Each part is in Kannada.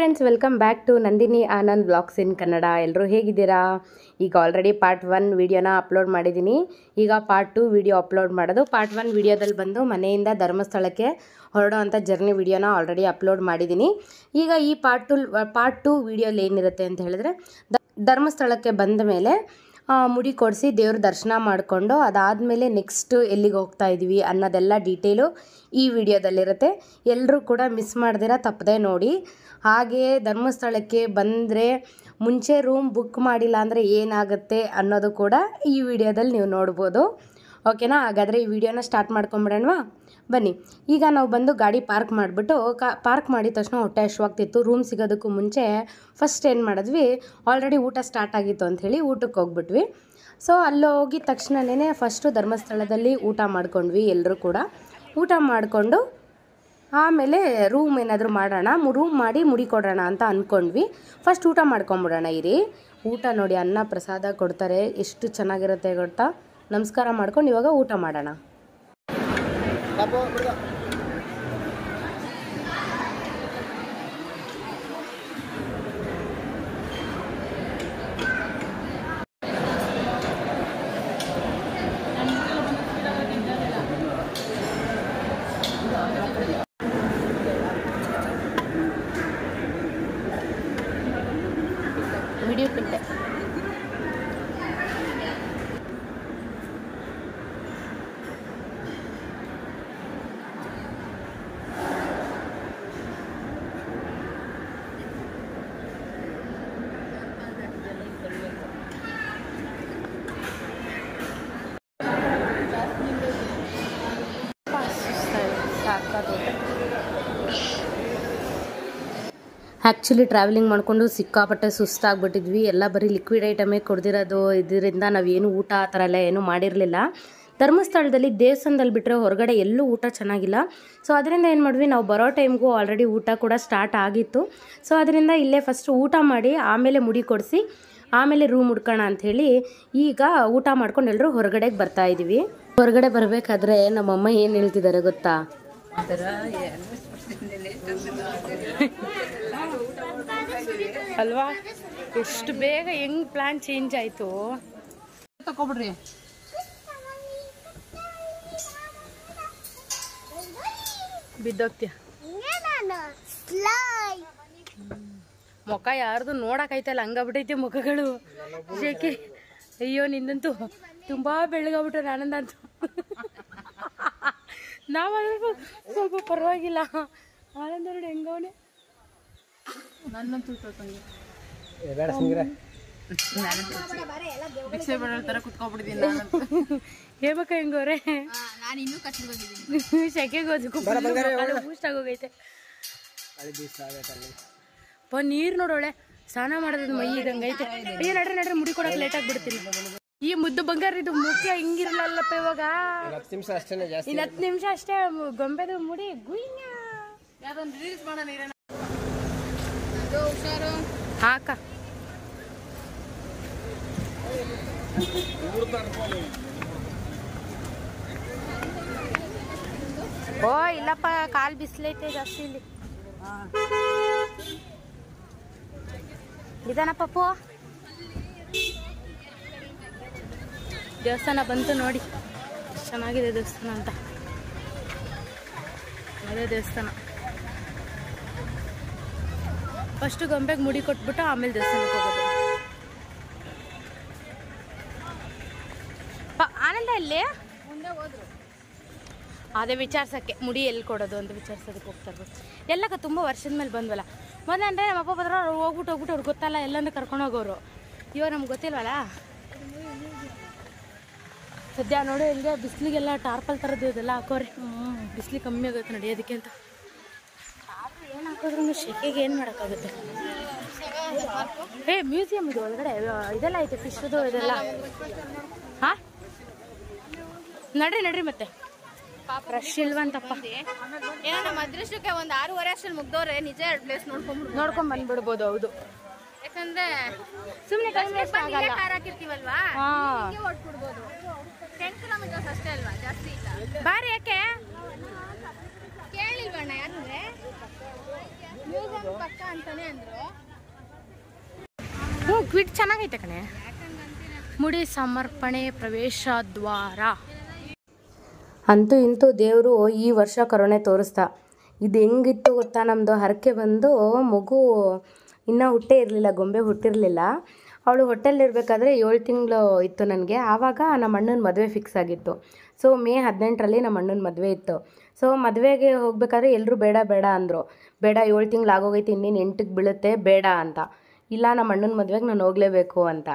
Friends, welcome back to Nandini Anand vlogs in Kannada. ಎಲ್ಲರೂ ಹೇಗಿದ್ದೀರಾ? ಈಗ ಆಲ್ರೆಡಿ ಪಾರ್ಟ್ 1 ವಿಡಿಯೋನ ಅಪ್ಲೋಡ್ ಮಾಡಿದ್ದೀನಿ. ಈಗ ಪಾರ್ಟ್ 2 ವಿಡಿಯೋ ಅಪ್ಲೋಡ್ ಮಾಡೋದು. ಪಾರ್ಟ್ 1 ವಿಡಿಯೋದಲ್ಲಿ ಬಂದು ಮನೆಯಿಂದ ಧರ್ಮಸ್ಥಳಕ್ಕೆ ಹೊರಡೋ ಅಂಥ ಜರ್ನಿ ವಿಡಿಯೋನ ಆಲ್ರೆಡಿ ಅಪ್ಲೋಡ್ ಮಾಡಿದ್ದೀನಿ. ಈಗ ಈ ಪಾರ್ಟ್ 2 ವಿಡಿಯೋಲಿ ಏನಿರುತ್ತೆ ಅಂತ ಹೇಳಿದ್ರೆ, ಧರ್ಮಸ್ಥಳಕ್ಕೆ ಬಂದ ಮೇಲೆ ಮುಡಿ ಕೊಡಿಸಿ ದೇವ್ರ ದರ್ಶನ ಮಾಡಿಕೊಂಡು ಅದಾದಮೇಲೆ ನೆಕ್ಸ್ಟ್ ಎಲ್ಲಿಗೆ ಹೋಗ್ತಾ ಇದ್ದೀವಿ ಅನ್ನೋದೆಲ್ಲ ಡೀಟೇಲು ಈ ವಿಡಿಯೋದಲ್ಲಿರುತ್ತೆ. ಎಲ್ಲರೂ ಕೂಡ ಮಿಸ್ ಮಾಡ್ದಿರ ತಪ್ಪದೆ ನೋಡಿ. ಹಾಗೆಯೇ ಧರ್ಮಸ್ಥಳಕ್ಕೆ ಬಂದರೆ ಮುಂಚೆ ರೂಮ್ ಬುಕ್ ಮಾಡಿಲ್ಲ ಅಂದರೆ ಏನಾಗುತ್ತೆ ಅನ್ನೋದು ಕೂಡ ಈ ವಿಡಿಯೋದಲ್ಲಿ ನೀವು ನೋಡ್ಬೋದು. ಓಕೆನಾ? ಹಾಗಾದರೆ ಈ ವಿಡಿಯೋನ ಸ್ಟಾರ್ಟ್ ಮಾಡ್ಕೊಂಬಿಡೋಣವಾ? ಬನ್ನಿ. ಈಗ ನಾವು ಬಂದು ಗಾಡಿ ಪಾರ್ಕ್ ಮಾಡಿಬಿಟ್ಟು ಪಾರ್ಕ್ ಮಾಡಿದ ತಕ್ಷಣ ಹೊಟ್ಟೆ ಹಶ್ವಾಗ್ತಿತ್ತು. ರೂಮ್ ಸಿಗೋದಕ್ಕೂ ಮುಂಚೆ ಫಸ್ಟ್ ಏನು ಮಾಡಿದ್ವಿ, ಆಲ್ರೆಡಿ ಊಟ ಸ್ಟಾರ್ಟ್ ಆಗಿತ್ತು ಅಂಥೇಳಿ ಊಟಕ್ಕೆ ಹೋಗ್ಬಿಟ್ವಿ. ಸೊ ಅಲ್ಲಿ ಹೋಗಿದ ತಕ್ಷಣವೇ ಫಸ್ಟು ಧರ್ಮಸ್ಥಳದಲ್ಲಿ ಊಟ ಮಾಡ್ಕೊಂಡ್ವಿ. ಎಲ್ಲರೂ ಕೂಡ ಊಟ ಮಾಡಿಕೊಂಡು ಆಮೇಲೆ ರೂಮ್ ಏನಾದರೂ ಮಾಡೋಣ, ರೂಮ್ ಮಾಡಿ ಮುಡಿ ಕೊಡೋಣ ಅಂತ ಅಂದ್ಕೊಂಡ್ವಿ. ಫಸ್ಟ್ ಊಟ ಮಾಡ್ಕೊಂಬಿಡೋಣ ಇರಿ. ಊಟ ನೋಡಿ, ಅನ್ನ ಪ್ರಸಾದ ಕೊಡ್ತಾರೆ, ಎಷ್ಟು ಚೆನ್ನಾಗಿರುತ್ತೆ ಗೊತ್ತಾ. ನಮಸ್ಕಾರ ಮಾಡ್ಕೊಂಡು ಇವಾಗ ಊಟ ಮಾಡೋಣ. ವಿಡಿಯೋ ಪಿಂಟೆ ಆ್ಯಕ್ಚುಲಿ ಟ್ರಾವೆಲಿಂಗ್ ಮಾಡಿಕೊಂಡು ಸಿಕ್ಕಾಪಟ್ಟೆ ಸುಸ್ತಾಗ್ಬಿಟ್ಟಿದ್ವಿ. ಎಲ್ಲ ಬರೀ ಲಿಕ್ವಿಡ್ ಐಟಮೇ ಕೊಡ್ದಿರೋದು. ಇದರಿಂದ ನಾವೇನು ಊಟ ಆ ಥರ ಎಲ್ಲ ಏನೂ ಮಾಡಿರಲಿಲ್ಲ. ಧರ್ಮಸ್ಥಳದಲ್ಲಿ ದೇವಸ್ಥಾನದಲ್ಲಿ ಬಿಟ್ಟರೆ ಹೊರಗಡೆ ಎಲ್ಲೂ ಊಟ ಚೆನ್ನಾಗಿಲ್ಲ. ಸೊ ಅದರಿಂದ ಏನು ಮಾಡಿದ್ವಿ, ನಾವು ಬರೋ ಟೈಮ್ಗೂ ಆಲ್ರೆಡಿ ಊಟ ಕೂಡ ಸ್ಟಾರ್ಟ್ ಆಗಿತ್ತು. ಸೊ ಅದರಿಂದ ಇಲ್ಲೇ ಫಸ್ಟ್ ಊಟ ಮಾಡಿ ಆಮೇಲೆ ಮುಡಿ ಕೊಡಿಸಿ ಆಮೇಲೆ ರೂಮ್ ಹುಡ್ಕೋಣ ಅಂಥೇಳಿ ಈಗ ಊಟ ಮಾಡ್ಕೊಂಡು ಎಲ್ಲರೂ ಹೊರಗಡೆಗೆ ಬರ್ತಾಯಿದ್ದೀವಿ. ಹೊರಗಡೆ ಬರಬೇಕಾದ್ರೆ ನಮ್ಮಮ್ಮ ಏನು ಹೇಳ್ತಿದ್ದಾರೆ ಗೊತ್ತಾ? ಅಲ್ವಾ, ಎಷ್ಟು ಬೇಗ ಹೆಂಗ್ ಪ್ಲಾನ್ ಚೇಂಜ್ ಆಯ್ತು. ತಕೊಬಿಡ್ರಿ. ಬಿದ್ದೋಗ್ತೀಯ. ಮುಖ ಯಾರ್ದು ನೋಡಕೈತಲ್ಲ, ಹಂಗಾಗ್ಬಿಟ್ಟೈತೆ ಮುಖಗಳು. ಶೇಕೆ, ಅಯ್ಯೋ ನಿಂದಂತೂ ತುಂಬಾ ಬೆಳಗಾಗ್ಬಿಟ್ರೆ ನಾನಂದಂತೂ. ನಾವಾದ್ರೂ ಸ್ವಲ್ಪ ಪರವಾಗಿಲ್ಲ. ಆನಂದ ನೋಡಿ ಹೆಂಗವನೆ. ನನ್ನಂತೂ ಭಿಕ್ಷೆ ಬೇಡ ತರ ಕುತ್ಕೊಬಿಟ್ಟಿದ್ದೀನಿ ನಾನಂತೂ. ಹೇಳ್ಬೇಕ ಹೆಂಗವ್ರೆ, ಶೆಕೆಗೆ ಬೂಸ್ಟ್ ಆಗೋಗೈತೆ. ನೀರು ನೋಡೋಳೆ, ಸ್ನಾನ ಮಾಡೋದು ಮೈ ಇದಂಗೈತೆ. ಏ ನಡ್ರಿ ಮುಡಿ ಕೊಡಕ್ಕೆ ಲೇಟ್ ಆಗ್ಬಿಡ್ತೀನಿ. ಈ ಮುದ್ದು ಬಂಗಾರ ಇದು ಮುಖ್ಯ ಹಿಂಗಿರಲ್ಲಪ್ಪ. ಇವಾಗ 10 ನಿಮಿಷ ಅಷ್ಟೇ ಗೊಂಬೆದು ಮುಡಿ ಗುಯ್ಯ. ಯಾವ್ದೊಂದು ರೀಲ್ಸ್ ಮಾಡೋಣ. ಹಾಕ ಓ ಇಲ್ಲಪ್ಪ, ಕಾಲ್ ಬಿಸಿಲೈತೆ ಜಾಸ್ತಿ ಇಲ್ಲಿ. ನಿಧಾನ ಪಪ್ಪು. ದೇವಸ್ಥಾನ ಬಂತು ನೋಡಿ, ಚೆನ್ನಾಗಿದೆ ದೇವಸ್ಥಾನ ಅಂತ. ಅದೇ ದೇವಸ್ಥಾನ. ಫಸ್ಟ್ ಗೊಂಬೆಗೆ ಮುಡಿ ಕೊಟ್ಬಿಟ್ಟು ಆಮೇಲೆ ದೇವಸ್ಥಾನಕ್ಕೆ ಹೋಗೋದು. ಆನಂದ ಇಲ್ಲಿ ಮುಂದೆ ಹೋದ್ರು ಅದೇ ವಿಚಾರಿಸೋಕ್ಕೆ, ಮುಡಿ ಎಲ್ಲಿ ಕೊಡೋದು ಅಂತ ವಿಚಾರಿಸೋದಕ್ಕೆ ಹೋಗ್ತಾ ಇರ್ಬೋದು. ಎಲ್ಲಕ್ಕ ತುಂಬ ವರ್ಷದ ಮೇಲೆ ಬಂದ್ವಲ್ಲ. ಮೊದಲಂದ್ರೆ ನಮ್ಮಪ್ಪ ಬಂದ್ರೆ ಅವ್ರು ಹೋಗ್ಬಿಟ್ಟು ಅವ್ರಿಗೆ ಗೊತ್ತಲ್ಲ, ಎಲ್ಲಂದ್ರೆ ಕರ್ಕೊಂಡು ಹೋಗೋರು. ಇವಾಗ ನಮ್ಗೆ ಗೊತ್ತಿಲ್ವಲ್ಲ. ಸದ್ಯ ನೋಡಿ ಹಿಂಗೆ ಬಿಸಿಲಿಗೆಲ್ಲ ಟಾರ್ಪಲ್ ಥರದ್ದು ಇದೆಲ್ಲ ಹಾಕೋರಿ. ಬಿಸಿಲು ಕಮ್ಮಿ ಆಗುತ್ತೆ ನಡೆಯೋದಕ್ಕೆ ಅಂತ. ಆದರೂ ಏನು ಹಾಕೋದ್ರೂ ಶೆಕೆಗೆ ಏನು ಮಾಡೋಕ್ಕಾಗುತ್ತೆ. ಮ್ಯೂಸಿಯಂ ಇದು ಒಳಗಡೆ ಇದೆಲ್ಲ ಐತೆ, ಫಿಶ್ದು ಇದೆಲ್ಲ. ಹಾಂ ನಡ್ರಿ ಮತ್ತೆ. ರಶ್ ಇಲ್ವಂತಪ್ಪ. ಏನೋ ನಮ್ಮ ಅದೃಷ್ಟಕ್ಕೆ ಒಂದು 6:30 ಅಷ್ಟಲ್ಲಿ ಮುಗ್ದವ್ರೆ. ನಿಜ 2 ಪ್ಲೇಸ್ ನೋಡ್ಕೊಂಡ್ ಬಂದ್ಬಿಡ್ಬೋದು. ಹೌದು, ಯಾಕಂದ್ರೆ ಸುಮ್ಮನೆ ಕಾರ್ ಹಾಕಿರ್ತೀವಲ್ವಾ, ಹೊಡ್ಬಿಡ್ಬೋದು. 10 ಕಿಲೋಮೀಟರ್ಸ್ ಅಷ್ಟೇ ಅಲ್ವಾ, ಜಾಸ್ತಿ ಇಲ್ಲ. ಬಾರಿ. ಯಾಕೆ ಕೇಳಿಲ್ವಣ್ಣ? ಯಾಕಂದ್ರೆ ಪಕ್ಕ ಅಂತಾನೆ ಅಂದ್ರು. ಹ್ಞೂ ಕ್ವಿಟ್ ಚೆನ್ನಾಗೈತೆ ಕಣೆ. ಮುಡಿ ಸಮರ್ಪಣೆ ಪ್ರವೇಶ ದ್ವಾರ. ಅಂತೂ ಇಂತೂ ದೇವರು ಈ ವರ್ಷ ಕರುಣೆ ತೋರಿಸ್ತಾ. ಇದು ಹೆಂಗಿತ್ತು ಗೊತ್ತಾ, ನಮ್ಮದು ಹರಕೆ ಬಂದು ಮಗು ಇನ್ನೂ ಹುಟ್ಟೇ ಇರಲಿಲ್ಲ, ಗೊಂಬೆ ಹುಟ್ಟಿರಲಿಲ್ಲ. ಅವಳು ಹೊಟ್ಟೆಲಿರಬೇಕಾದ್ರೆ 7 ತಿಂಗಳು ಇತ್ತು ನನಗೆ. ಆವಾಗ ನಮ್ಮ ಅಣ್ಣನ ಮದುವೆ ಫಿಕ್ಸ್ ಆಗಿತ್ತು. ಸೊ ಮೇ 18ರಲ್ಲಿ ನಮ್ಮ ಅಣ್ಣನ ಮದುವೆ ಇತ್ತು. ಸೊ ಮದುವೆಗೆ ಹೋಗ್ಬೇಕಾದ್ರೆ ಎಲ್ಲರೂ ಬೇಡ ಬೇಡ ಅಂದರು. ಬೇಡ 7 ತಿಂಗಳು ಆಗೋಗೈತೆ, ಇನ್ನೇನು 8ಕ್ಕೆ ಬೀಳುತ್ತೆ, ಬೇಡ ಅಂತ. ಇಲ್ಲ ನಮ್ಮ ಅಣ್ಣನ ಮದುವೆಗೆ ನಾನು ಹೋಗಲೇಬೇಕು ಅಂತ.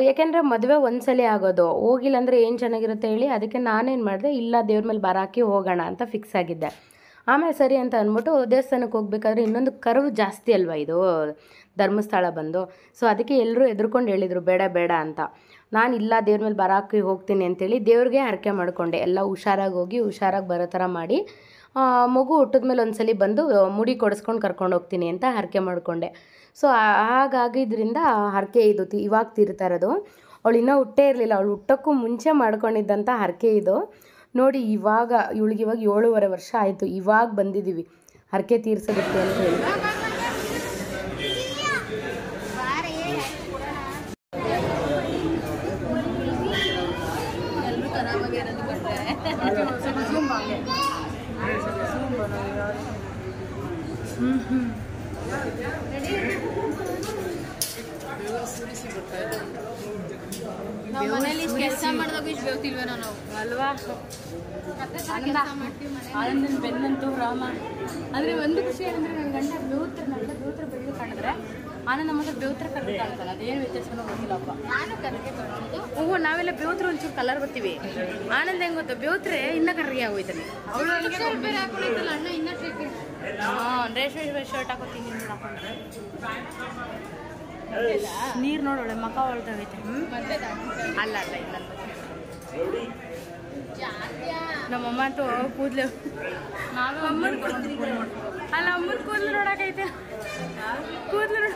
ಯಾಕೆಂದರೆ ಮದುವೆ ಒಂದ್ಸಲ ಆಗೋದು, ಹೋಗಿಲ್ಲ ಅಂದರೆ ಏನು ಚೆನ್ನಾಗಿರುತ್ತೆ ಹೇಳಿ. ಅದಕ್ಕೆ ನಾನೇನು ಮಾಡಿದೆ, ಇಲ್ಲ ದೇವ್ರ ಮೇಲೆ ಭಾರ ಹಾಕಿ ಹೋಗೋಣ ಅಂತ ಫಿಕ್ಸ್ ಆಗಿದ್ದೆ. ಆಮೇಲೆ ಸರಿ ಅಂತ ಅಂದ್ಬಿಟ್ಟು ದೇವಸ್ಥಾನಕ್ಕೆ ಹೋಗ್ಬೇಕಾದ್ರೆ ಇನ್ನೊಂದು ಕರ್ವ್ ಜಾಸ್ತಿ ಅಲ್ವಾ ಇದು ಧರ್ಮಸ್ಥಳ ಬಂದು. ಸೊ ಅದಕ್ಕೆ ಎಲ್ಲರೂ ಎದ್ರುಕೊಂಡು ಹೇಳಿದರು ಬೇಡ ಬೇಡ ಅಂತ. ನಾನು ಇಲ್ಲ ದೇವ್ರ ಮೇಲೆ ಭಾರ ಹಾಕಿ ಹೋಗ್ತೀನಿ ಅಂತೇಳಿ ದೇವ್ರಿಗೆ ಹರಕೆ ಮಾಡಿಕೊಂಡೆ. ಎಲ್ಲ ಹುಷಾರಾಗಿ ಹೋಗಿ ಹುಷಾರಾಗಿ ಬರೋ ಥರ ಮಾಡಿ, ಮಗು ಹುಟ್ಟಿದ್ಮೇಲೆ ಒಂದ್ಸಲಿ ಬಂದು ಮುಡಿ ಕೊಡಿಸ್ಕೊಂಡು ಕರ್ಕೊಂಡು ಹೋಗ್ತೀನಿ ಅಂತ ಹರಕೆ ಮಾಡಿಕೊಂಡೆ. ಸೊ ಹಾಗಾಗಿದ್ದರಿಂದ ಹರಕೆ ಇದು ಇವಾಗ ತೀರ್ತಾ ಇರೋದು. ಅವಳು ಇನ್ನೂ ಹುಟ್ಟೇ ಇರಲಿಲ್ಲ, ಅವಳು ಹುಟ್ಟೋಕ್ಕೂ ಮುಂಚೆ ಮಾಡ್ಕೊಂಡಿದ್ದಂಥ ಹರಕೆ ಇದು ನೋಡಿ. ಇವಾಗ ಇವಳಿಗೆ 7.5 ವರ್ಷ ಆಯಿತು, ಇವಾಗ ಬಂದಿದ್ದೀವಿ ಹರಕೆ ತೀರ್ಸೋದಕ್ಕೆ ಅಂತ ಹೇಳಿ. ನಾವು ಮನೇಲಿ ಕೆಲಸ ಮಾಡಿದಾಗ ಇಷ್ಟು ಬೇವ್ತಿಲ್ವೇನೋ ನಾವು ಅಲ್ವಾ. ಆನಂದನ ಬೆನ್ನಂತೂ ರಾಮ. ಅಂದರೆ ಒಂದು ಖುಷಿ ಅಂದರೆ ನನ್ನ ಗಂಡ ಬೇವ್ತ್ರ ಬೆಳ್ಳಿ ಕಾಣಿದ್ರೆ ಆನಂದ ಮಾತ್ರ ಬೇವ್ತ್ರ ಕರ್ಗೆ ಕಾಣ್ತಾನೆ. ಅದೇನು ವ್ಯತ್ಯಾಸನೂ ಗೊತ್ತಿಲ್ಲಪ್ಪ. ನಾನು ಕರ್ಗೆ ಕಾಣೋದು. ಓಹೋ, ನಾವೆಲ್ಲ ಬೇವ್ತ್ರ ಒಂಚೂರು ಕಲರ್ ಬರ್ತೀವಿ. ಆನಂದ ಹೆಂಗೆ ಗೊತ್ತಾ, ಬೇವ್ತ್ರೆ ಇನ್ನೂ ಕರ್ಗೆ ಆಗೋಯ್ತಾನೆ. ಅವಳು ಬೇರೆ ಹಾಕೊಂಡಿದ್ದಲ್ಲ ಅಣ್ಣ, ಇನ್ನೂ ಟ್ರಿಕ್. ರೇಷ್ಮೆ ಶರ್ಟ್ ಹಾಕೋತೀನಿ ಹಾಕೊಂಡ್ರೆ ನೀರು ನೋಡೋಳೆ ಮಕ ಹೊಳ್ದಾಗೈತೆ. ಅಲ್ಲ ಇನ್ನೊಂದು ನಮ್ಮಮ್ಮ ಅಂತೂ ಕೂದಲು ಅಮ್ಮನ ಕೂದಲು ನೋಡಕೈತೆ. ಕೂದಲು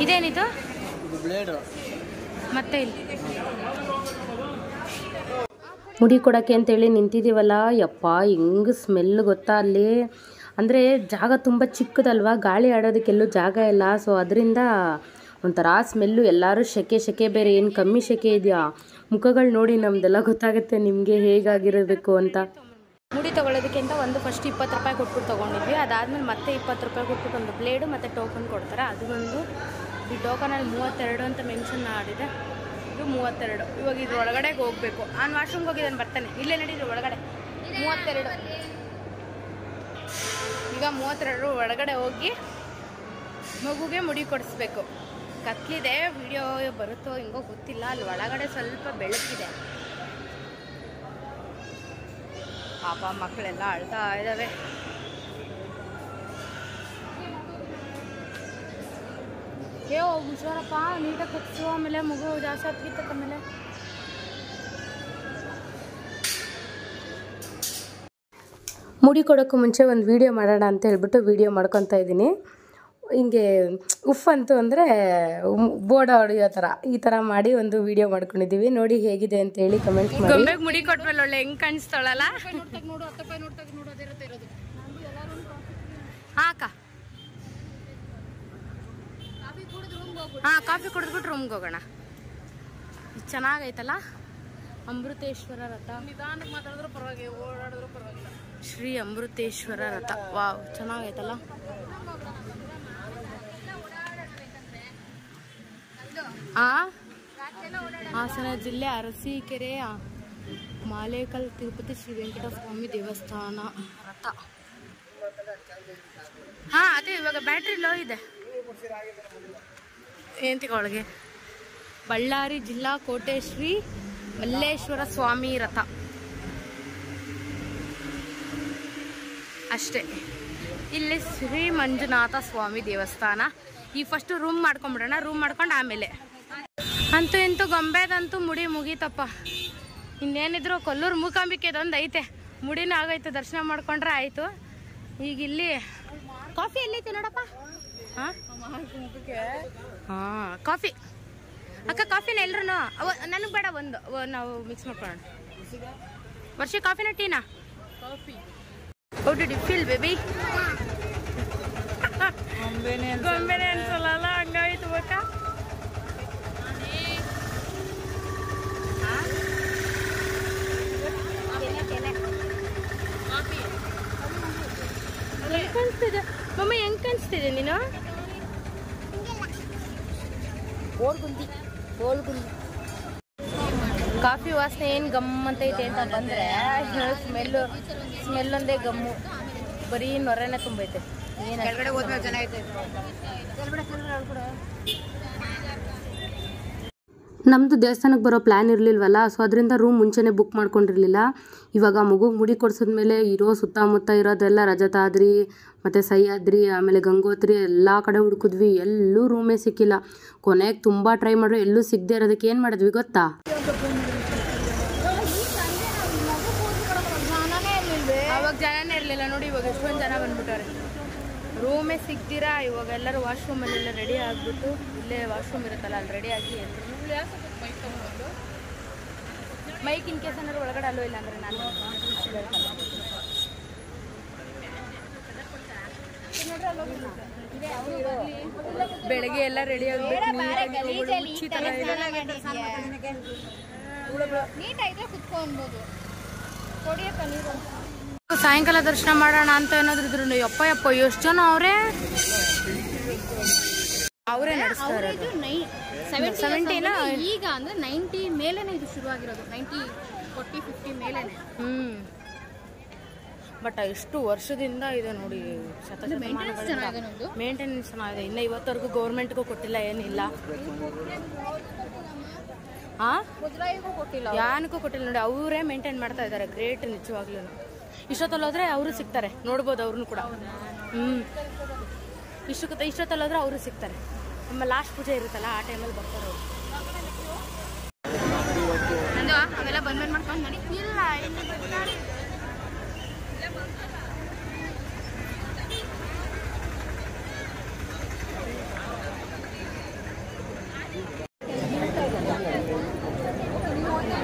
ಇದೇನಿದು ಮತ್ತೆ ಇಲ್ಲಿ ಮುಡಿ ಕೊಡೋಕ್ಕೆ ಅಂತೇಳಿ ನಿಂತಿದ್ದೀವಲ್ಲ. ಯಪ್ಪ ಹೆಂಗೆ ಸ್ಮೆಲ್ ಗೊತ್ತಾ ಅಲ್ಲಿ. ಅಂದರೆ ಜಾಗ ತುಂಬ ಚಿಕ್ಕದಲ್ವ, ಗಾಳಿ ಆಡೋದಕ್ಕೆಲ್ಲೂ ಜಾಗ ಇಲ್ಲ. ಸೊ ಅದರಿಂದ ಒಂಥರ ಸ್ಮೆಲ್ಲು. ಎಲ್ಲರೂ ಸೆಕೆ ಬೇರೆ, ಏನು ಕಮ್ಮಿ ಸೆಕೆ ಇದೆಯಾ. ಮುಖಗಳು ನೋಡಿ ನಮ್ದೆಲ್ಲ ಗೊತ್ತಾಗುತ್ತೆ ನಿಮಗೆ ಹೇಗಾಗಿರಬೇಕು ಅಂತ. ಮುಡಿ ತೊಗೊಳೋದಕ್ಕೆ ಅಂತ ಫಸ್ಟ್ 20 ರೂಪಾಯಿ ಕೊಟ್ಬಿಟ್ಟು ತೊಗೊಂಡಿದ್ವಿ. ಅದಾದಮೇಲೆ ಮತ್ತೆ 20 ರೂಪಾಯಿ ಕೊಟ್ಬಿಟ್ಟು ಒಂದು ಪ್ಲೇಡು ಮತ್ತು ಟೋಕನ್ ಕೊಡ್ತಾರೆ. ಅದು ಒಂದು ಈ ಟೋಕನಲ್ಲಿ 32 ಅಂತ ಮೆನ್ಷನ್ ಮಾಡಿದೆ. ಇದು 32. ಇವಾಗ ಇದ್ರ ಒಳಗಡೆಗೆ ಹೋಗಬೇಕು. ನಾನು ವಾಶ್ರೂಮ್ಗೆ ಹೋಗಿದ್ದಾನೆ, ಬರ್ತಾನೆ. ಇಲ್ಲೇ ನಡೀರಿ ಒಳಗಡೆ. 32 ಈಗ 32 ಒಳಗಡೆ ಹೋಗಿ ಮಗುಗೆ ಮುಡಿ ಕೊಡಿಸ್ಬೇಕು. ಕತ್ಲಿದೆ, ವಿಡಿಯೋ ಬರುತ್ತೋ ಹಿಂಗೋ ಗೊತ್ತಿಲ್ಲ. ಅಲ್ಲಿ ಒಳಗಡೆ ಸ್ವಲ್ಪ ಬೆಳಕಿದೆ. ಪಾಪ ಮಕ್ಕಳೆಲ್ಲ ಅಳ್ತಾ ಇದ್ದಾವೆ. ಹುಷಾರಪ್ಪ, ನೀಟಾಗಿ ಕಟ್ಸು. ಆಮೇಲೆ ಮಗು ಜಾಸ್ತಿ ಹತ್ತಿತ್ತ ಮೇಲೆ. ಮುಡಿ ಕೊಡೋಕ್ಕೂ ಮುಂಚೆ ಒಂದು ವೀಡಿಯೋ ಮಾಡೋಣ ಅಂತ ಹೇಳ್ಬಿಟ್ಟು ವೀಡಿಯೋ ಮಾಡ್ಕೊತಾ ಇದ್ದೀನಿ. ಹಿಂಗೆ ಉಫ್ ಅಂತೂ ಅಂದರೆ ಬೋರ್ಡ್ ಹೊಡೆಯೋ ಥರ ಈ ಥರ ಮಾಡಿ ಒಂದು ವೀಡಿಯೋ ಮಾಡ್ಕೊಂಡಿದ್ದೀವಿ. ನೋಡಿ ಹೇಗಿದೆ ಅಂತ ಹೇಳಿ ಕಮೆಂಟ್ ಮಾಡಿ. ಗೊಂಬೆಗೆ ಮುಡಿ ಕೊಟ್ಮೇಲೆ ಒಳ್ಳೆ ಹೆಂಗೆ ಕಾಣಿಸ್ತಾಳಲ್ಲ. ಹಾಂ ಕಾಫಿ ಕುಡಿದ್ಬಿಟ್ಟು ರೂಮ್ಗೆ ಹೋಗೋಣ. ಚೆನ್ನಾಗೈತಲ್ಲ ಅಮೃತೇಶ್ವರ ರಥ. ನಿಧಾನಕ್ಕೆ ಮಾತಾಡಿದ್ರು ಪರವಾಗಿಲ್ಲ, ಓಡಾಡಿದ್ರು ಪರವಾಗಿಲ್ಲ. ಶ್ರೀ ಅಮೃತೇಶ್ವರ ರಥ. ವಾವ್, ಚೆನ್ನಾಗೈತಲ್ಲ. ಹಾಸನ ಜಿಲ್ಲೆ ಅರಸೀಕೆರೆ ಮಾಲೇಕಲ್ ತಿರುಪತಿ ಶ್ರೀ ವೆಂಕಟೇಶ್ವರ ಸ್ವಾಮಿ ದೇವಸ್ಥಾನ ರಥ. ಅದೇ ಇವಾಗ ಬ್ಯಾಟ್ರಿ ಲೋ ಇದೆ ಏಂತಿಗೊಳಗೆ. ಬಳ್ಳಾರಿ ಜಿಲ್ಲಾ ಕೋಟೆ ಶ್ರೀ ಮಲ್ಲೇಶ್ವರ ಸ್ವಾಮಿ ರಥ ಅಷ್ಟೇ. ಇಲ್ಲಿ ಶ್ರೀ ಮಂಜುನಾಥ ಸ್ವಾಮಿ ದೇವಸ್ಥಾನ. ಈ ಫಸ್ಟ್ ರೂಮ್ ಮಾಡ್ಕೊಂಡ್ಬಿಡೋಣ. ರೂಮ್ ಮಾಡ್ಕೊಂಡು ಆಮೇಲೆ ಅಂತೂ ಇಂತೂ ಗೊಂಬೆದಂತೂ ಮುಡಿ ಮುಗೀತಪ್ಪ. ಇನ್ನೇನಿದ್ರು ಕೊಲ್ಲೂರು ಮೂಕಾಂಬಿಕೆದೊಂದು ಐತೆ, ಮುಡಿನೂ ಆಗೈತೆ. ದರ್ಶನ ಮಾಡ್ಕೊಂಡ್ರೆ ಆಯಿತು. ಈಗ ಇಲ್ಲಿ ಕಾಫಿ ಎಲ್ಲೈತೆ ನೋಡಪ್ಪ. ಕಾಫಿ ಅಕ್ಕ, ಕಾಫಿನ ಎಲ್ರು ನನಗೆ ಬೇಡ, ಒಂದು ನಾವು ಮಿಕ್ಸ್ ಮಾಡ್ಕೊಳ್ಳೋಣ. ವರ್ಷ ಕಾಫಿನ Tina? Coffee How did you feel, baby? ಗೊಂಬೆನೆ ಅನ್ಸಲ್ಲ ಹಂಗಾಯ್ತು ಬೇಕಾ. ಹೆಂಗ್ ಕಾಣಿಸ್ತಿದೆ ಮಮ್ಮ, ಹೆಂಗ್ ಕಾಣಿಸ್ತಿದೆ ನೀನು? ಓಳ್ಗುಂದಿ ಕಾಫಿ ವಾಸನೆ ಏನು ಗಮ್ಮಂತೈತೆ ಅಂತ ಬಂದರೆ ಸ್ಮೆಲ್ ಒಂದೇ ಗಮ್ಮು, ಬರೀ ನೊರೆನೇ ತುಂಬೈತೆ. ಕೆಳಗಡೆ ಹೋದ್ಮೇಲೆ ಚೆನ್ನಾಗೈತೆ. ನಮ್ಮದು ದೇವಸ್ಥಾನಕ್ಕೆ ಬರೋ ಪ್ಲ್ಯಾನ್ ಇರಲಿಲ್ವಲ್ಲ, ಸೊ ಅದರಿಂದ ರೂಮ್ ಮುಂಚೆನೇ ಬುಕ್ ಮಾಡ್ಕೊಂಡಿರಲಿಲ್ಲ. ಇವಾಗ ಮಗುಗೆ ಮುಡಿ ಕೊಡ್ಸಿದ್ಮೇಲೆ ಇರೋ ಸುತ್ತಮುತ್ತ ಇರೋದೆಲ್ಲ ರಜತಾದ್ರಿ ಮತ್ತು ಸಹ್ಯಾದ್ರಿ ಆಮೇಲೆ ಗಂಗೋತ್ರಿ ಎಲ್ಲ ಕಡೆ ಹುಡುಕಿದ್ವಿ, ಎಲ್ಲೂ ರೂಮೇ ಸಿಕ್ಕಿಲ್ಲ. ಕೊನೆಗೆ ತುಂಬ ಟ್ರೈ ಮಾಡ್ರು, ಎಲ್ಲೂ ಸಿಗದೆ ಇರೋದಕ್ಕೆ ಏನು ಮಾಡಿದ್ವಿ ಗೊತ್ತಾ? ಅವಾಗ ಜನನೇ ಇರಲಿಲ್ಲ ನೋಡಿ, ಇವಾಗ ಎಷ್ಟೊಂದು ಜನ ಬಂದ್ಬಿಟ್ಟಾರೆ. ರೂಮೇ ಸಿಗ್ತೀರಾ ಇವಾಗ ಎಲ್ಲರೂ ವಾಶ್ರೂಮಲ್ಲೆಲ್ಲ ರೆಡಿ ಆಗಿಬಿಟ್ಟು, ಇಲ್ಲೇ ವಾಶ್ರೂಮ್ ಇರುತ್ತಲ್ಲ ಅಲ್ಲಿ ರೆಡಿ ಆಗಿ ಮೈಕ್ ಇನ್ ಕೇಸ್ ಏನಾದ್ರು ಒಳಗಡೆ ಅಲ್ಲೋ ಇಲ್ಲ ಅಂದರೆ ನಾನು ಬೆಳಗ್ಗೆ ಎಲ್ಲ ರೆಡಿ ಆಗಿಬಿಟ್ಟು ನೀಟಾಗಿದ್ರೆ ಕುತ್ಕೊಬೋದು. ಸಾಯಂಕಾಲ ದರ್ಶನ ಮಾಡೋಣ ಅಂತ ಏನಾದ್ರು ಇದ್ರು. ಯಪ್ಪ ಎಷ್ಟು ಜನ ಅವರೇ ನಡೆಸ್ತಾರೆ. 70 ಈಗ ಅಂದ್ರೆ 90 ಮೇಲೇನೆ ಇದು ಶುರು ಆಗಿರೋದು, 90 40 50 ಮೇಲೇನೆ. ಬಟ್ ಎಷ್ಟು ವರ್ಷದಿಂದ ಇದೆ ನೋಡಿ, ಮೇಂಟೆನೆನ್ಸ್ ಚೆನ್ನಾಗಿದೆ. ಇನ್ನು ಇವತ್ತವರೆಗೂ ಗೌರ್ಮೆಂಟ್ಗೂ ಕೊಟ್ಟಿಲ್ಲ, ಏನಿಲ್ಲ. ಯಾನಕ್ಕೂ ಕೊಟ್ಟಿಲ್ಲ ನೋಡಿ, ಅವರೇ ಮೇಂಟೈನ್ ಮಾಡ್ತಾ ಇದ್ದಾರೆ. ಗ್ರೇಟ್ ನಿಜವಾಗ್ಲೂ. ಇಷ್ಟೊತ್ತಲ್ಲಿ ಹೋದ್ರೆ ಅವರು ಸಿಗ್ತಾರೆ, ನೋಡ್ಬೋದು ಅವ್ರನ್ನೂ ಕೂಡ. ಇಷ್ಟೊತ್ತಲ್ಲಿ ಹೋದ್ರೆ ಅವರು ಸಿಗ್ತಾರೆ. ನಮ್ಮ ಲಾಸ್ಟ್ ಪೂಜೆ ಇರುತ್ತಲ್ಲ ಆ ಟೈಮಲ್ಲಿ ಬರ್ತಾರೆ ಅವರು. ಅವೆಲ್ಲ ಬಂದ್ಮೇಲೆ ಮಾಡ್ಕೊಂಡು ನೋಡಿ.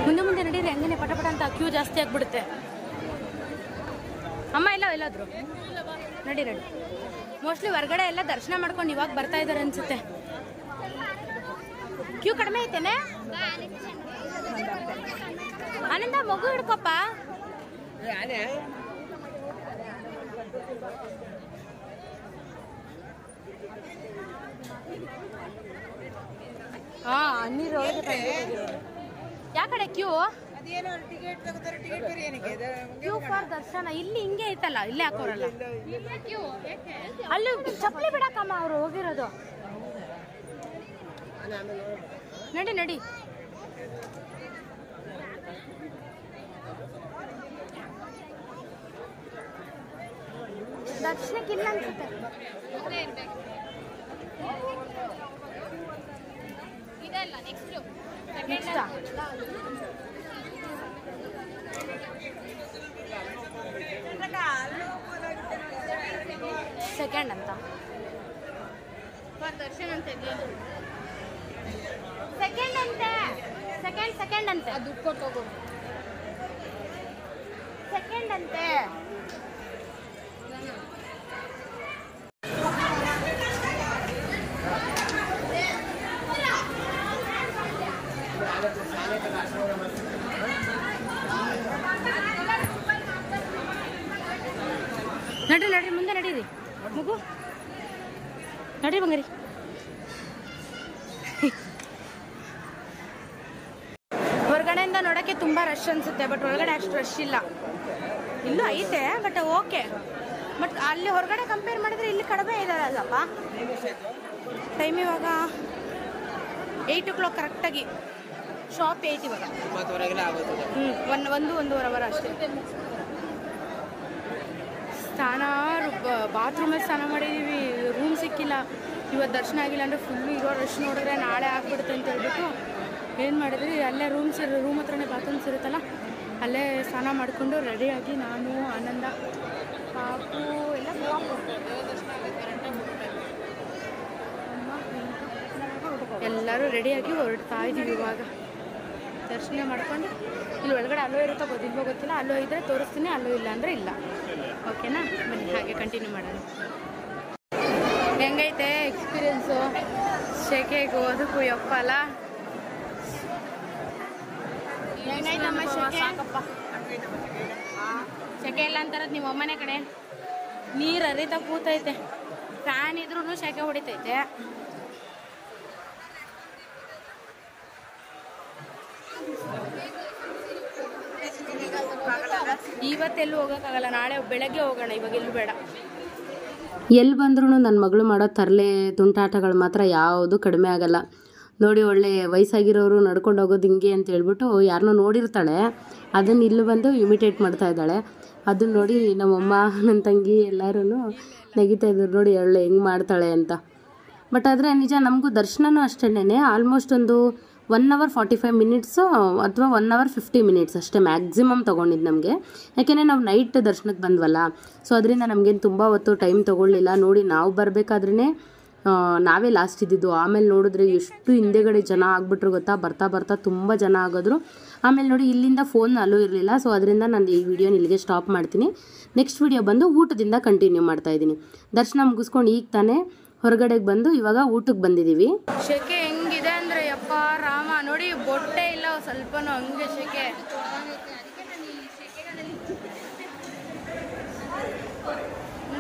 ಇಲ್ಲ ಮುಂದೆ ನಡೀರಿ, ಹಂಗೇನೆ ಪಟ ಅಂತ ಕ್ಯೂ ಜಾಸ್ತಿ ಆಗ್ಬಿಡುತ್ತೆ. ಅಮ್ಮ ಎಲ್ಲಾದ್ರು ನಡಿ. ಮೋಸ್ಟ್ಲಿ ಹೊರಗಡೆ ಎಲ್ಲ ದರ್ಶನ ಮಾಡ್ಕೊಂಡು ಇವಾಗ ಬರ್ತಾ ಇದಾರೆ ಅನ್ಸುತ್ತೆ. ಕ್ಯೂ ಕಡಿಮೆ ಐತೇನೆ. ಆನಂದ ಮಗು ಹಿಡ್ಕೊಪ್ಪ. ನೀರೊಳಗೆ ಯಾಕಡೆ ಕ್ಯೂ ಫಾರ್ ದರ್ಶನ ಇಲ್ಲಿ ಹಿಂಗೆ ಐತಲ್ಲ, ಇಲ್ಲೇ ಹಾಕೋರಲ್ಲ. ಅಲ್ಲಿ ಚಪ್ಪಲಿ ಬಿಡಕ್ಕಮ್ಮ ಅವ್ರು ಹೋಗಿರೋದು. ನಡಿ ದರ್ಶನಕ್ಕೆ ಇಲ್ಲ ಅನ್ಸುತ್ತೆ. ಇದಲ್ಲ ನೆಕ್ಸ್ಟ್ ಸೆಕೆಂಡ್ ಅಂತ ದರ್ಶನ್ ಅಂತ ಸೆಕೆಂಡ್ ಅಂತೆ ಅದು ದುಡ್ಡು ಕೊಟ್ಟು ಹೋಗು. ಸೆಕೆಂಡ್ ಅಂತೆ. ನಡ್ರಿ ಮುಂದೆ ನಡೀರಿ ಮಗು, ನಡ್ರಿ ಬಂಗಾರಿ. ಹೊರಗಡೆಯಿಂದ ನೋಡೋಕ್ಕೆ ತುಂಬ ರಶ್ ಅನಿಸುತ್ತೆ, ಬಟ್ ಒಳಗಡೆ ಅಷ್ಟು ರಶ್ ಇಲ್ಲ. ಇಲ್ಲೂ ಐತೆ ಬಟ್ ಓಕೆ. ಬಟ್ ಅಲ್ಲಿ ಹೊರಗಡೆ ಕಂಪೇರ್ ಮಾಡಿದ್ರೆ ಇಲ್ಲಿ ಕಡಿಮೆ ಇದಾರಲ್ಲಪ್ಪ. ಟೈಮ್ ಇವಾಗ 8 o'clock ಕರೆಕ್ಟಾಗಿ. ಶಾಪ್ 8 ಇವಾಗ. 1-1.5 ಅವರ್ ಅಷ್ಟೇ. ಬಾತ್ರೂಮಲ್ಲಿ ಸ್ನಾನ ಮಾಡಿದ್ದೀವಿ, ರೂಮ್ ಸಿಕ್ಕಿಲ್ಲ. ಇವತ್ತು ದರ್ಶನ ಆಗಿಲ್ಲ ಅಂದರೆ ಫುಲ್ಲು ಇರೋ ರಶ್ ನೋಡಿದ್ರೆ ನಾಳೆ ಆಗ್ಬಿಡುತ್ತೆ ಅಂತ ಹೇಳ್ಬಿಟ್ಟು ಏನು ಮಾಡಿದ್ವಿ, ಅಲ್ಲೇ ರೂಮ್ ಹತ್ರನೇ ಬಾತ್ರೂಮ್ಸ್ ಇರುತ್ತಲ್ಲ, ಅಲ್ಲೇ ಸ್ನಾನ ಮಾಡಿಕೊಂಡು ರೆಡಿಯಾಗಿ ನಾನು ಆನಂದ ಪಾಪು ಎಲ್ಲ ಎಲ್ಲರೂ ರೆಡಿಯಾಗಿ ಹೊರಡ್ತಾ ಇದ್ದೀವಿ. ಇವಾಗ ದರ್ಶನ ಮಾಡ್ಕೊಂಡು ಇಲ್ಲಿ ಒಳಗಡೆ ಅಲ್ಲೋ ಇರುತ್ತೋ ಗೊತ್ತಿಲ್ಲ, ಅಲ್ಲೋ ಇದ್ದರೆ ತೋರಿಸ್ತೀನಿ, ಅಲ್ಲೋ ಇಲ್ಲ ಅಂದರೆ ಇಲ್ಲ. ಓಕೆನಾ, ಬನ್ನಿ ಹಾಗೆ ಕಂಟಿನ್ಯೂ ಮಾಡೋಣ. ಹೆಂಗೈತೆ ಎಕ್ಸ್ಪೀರಿಯೆನ್ಸು ಶೆಕೆಗೂ ಅದಕ್ಕೂ ಯಪ್ಪಲ್ಲ? ಹೆಂಗೈತಮ್ಮ ಶೆಕೆ ಇಲ್ಲ ಅಂತಾರದು ನಿಮ್ಮ ಅಮ್ಮನೆ ಕಡೆ. ನೀರು ಹರಿತಾ ಕೂತೈತೆ, ಫ್ಯಾನ್ ಇದ್ರೂ ಶೆಕೆ ಹೊಡಿತೈತೆ. ಇವತ್ತೆಲ್ಲೂ ಹೋಗೋಕ್ಕಾಗಲ್ಲ, ನಾಳೆ ಬೆಳಗ್ಗೆ ಹೋಗೋಣ, ಇವಾಗ ಎಲ್ಲೂ ಬೇಡ. ಎಲ್ಲಿ ಬಂದ್ರೂ ನನ್ನ ಮಗಳು ಮಾಡೋ ತರಲೆ ತುಂಟಾಟಗಳು ಮಾತ್ರ ಯಾವುದು ಕಡಿಮೆ ಆಗಲ್ಲ. ನೋಡಿ, ಒಳ್ಳೆ ವಯಸ್ಸಾಗಿರೋರು ನಡ್ಕೊಂಡು ಹೋಗೋದು ಹಿಂಗೆ ಅಂತ ಹೇಳ್ಬಿಟ್ಟು ಯಾರನ್ನೋ ನೋಡಿರ್ತಾಳೆ, ಅದನ್ನು ಇಲ್ಲಿ ಬಂದು ಇಮಿಟೇಟ್ ಮಾಡ್ತಾ ಇದ್ದಾಳೆ. ಅದನ್ನ ನೋಡಿ ನಮ್ಮಮ್ಮ, ನನ್ನ ತಂಗಿ ಎಲ್ಲರೂ ನಗಿತಾ ಇದ್ರು, ನೋಡಿ ಒಳ್ಳೆ ಹೆಂಗೆ ಮಾಡ್ತಾಳೆ ಅಂತ. ಬಟ್ ಆದರೆ ನಿಜ ನಮಗೂ ದರ್ಶನನೂ ಅಷ್ಟೇನೆ, ಆಲ್ಮೋಸ್ಟ್ ಒಂದು 1 hour 45 minutes ಅಥವಾ 1 hour 50 minutes ಅಷ್ಟೇ ಮ್ಯಾಕ್ಸಿಮಮ್ ತೊಗೊಂಡಿದ್ದು ನಮಗೆ. ಯಾಕೆಂದರೆ ನಾವು ನೈಟ್ ದರ್ಶನಕ್ಕೆ ಬಂದ್ವಲ್ಲ, ಸೊ ಅದರಿಂದ ನಮಗೇನು ತುಂಬ ಹೊತ್ತು ಟೈಮ್ ತೊಗೊಳ್ಳಿಲ್ಲ. ನೋಡಿ, ನಾವು ಬರಬೇಕಾದ್ರೇ ನಾವೇ ಲಾಸ್ಟ್ ಇದ್ದಿದ್ದು. ಆಮೇಲೆ ನೋಡಿದ್ರೆ ಎಷ್ಟು ಹಿಂದೆಗಡೆ ಜನ ಆಗಿಬಿಟ್ರು ಗೊತ್ತಾ, ಬರ್ತಾ ಬರ್ತಾ ತುಂಬ ಜನ ಆಗೋದ್ರು. ಆಮೇಲೆ ನೋಡಿ, ಇಲ್ಲಿಂದ ಫೋನ್ ಅಲ್ಲೂ ಇರಲಿಲ್ಲ, ಸೊ ಅದರಿಂದ ನಾನು ಈ ವಿಡಿಯೋನ ಇಲ್ಲಿಗೆ ಸ್ಟಾಪ್ ಮಾಡ್ತೀನಿ. ನೆಕ್ಸ್ಟ್ ವಿಡಿಯೋ ಬಂದು ಊಟದಿಂದ ಕಂಟಿನ್ಯೂ ಮಾಡ್ತಾಯಿದ್ದೀನಿ. ದರ್ಶನ ಮುಗಿಸ್ಕೊಂಡು ಈಗ ತಾನೇ ಹೊರಗಡೆಗೆ ಬಂದು ಇವಾಗ ಊಟಕ್ಕೆ ಬಂದಿದ್ದೀವಿ. ಶೆಕೆ ಹೆಂಗಿದೆ ಅಂದರೆ ಯಪ್ಪ ರಾಮ, ನೋಡಿ ಬೊಟ್ಟೆ ಇಲ್ಲ ಸ್ವಲ್ಪನೂ, ಹಂಗೆ ಶೆಕೆ.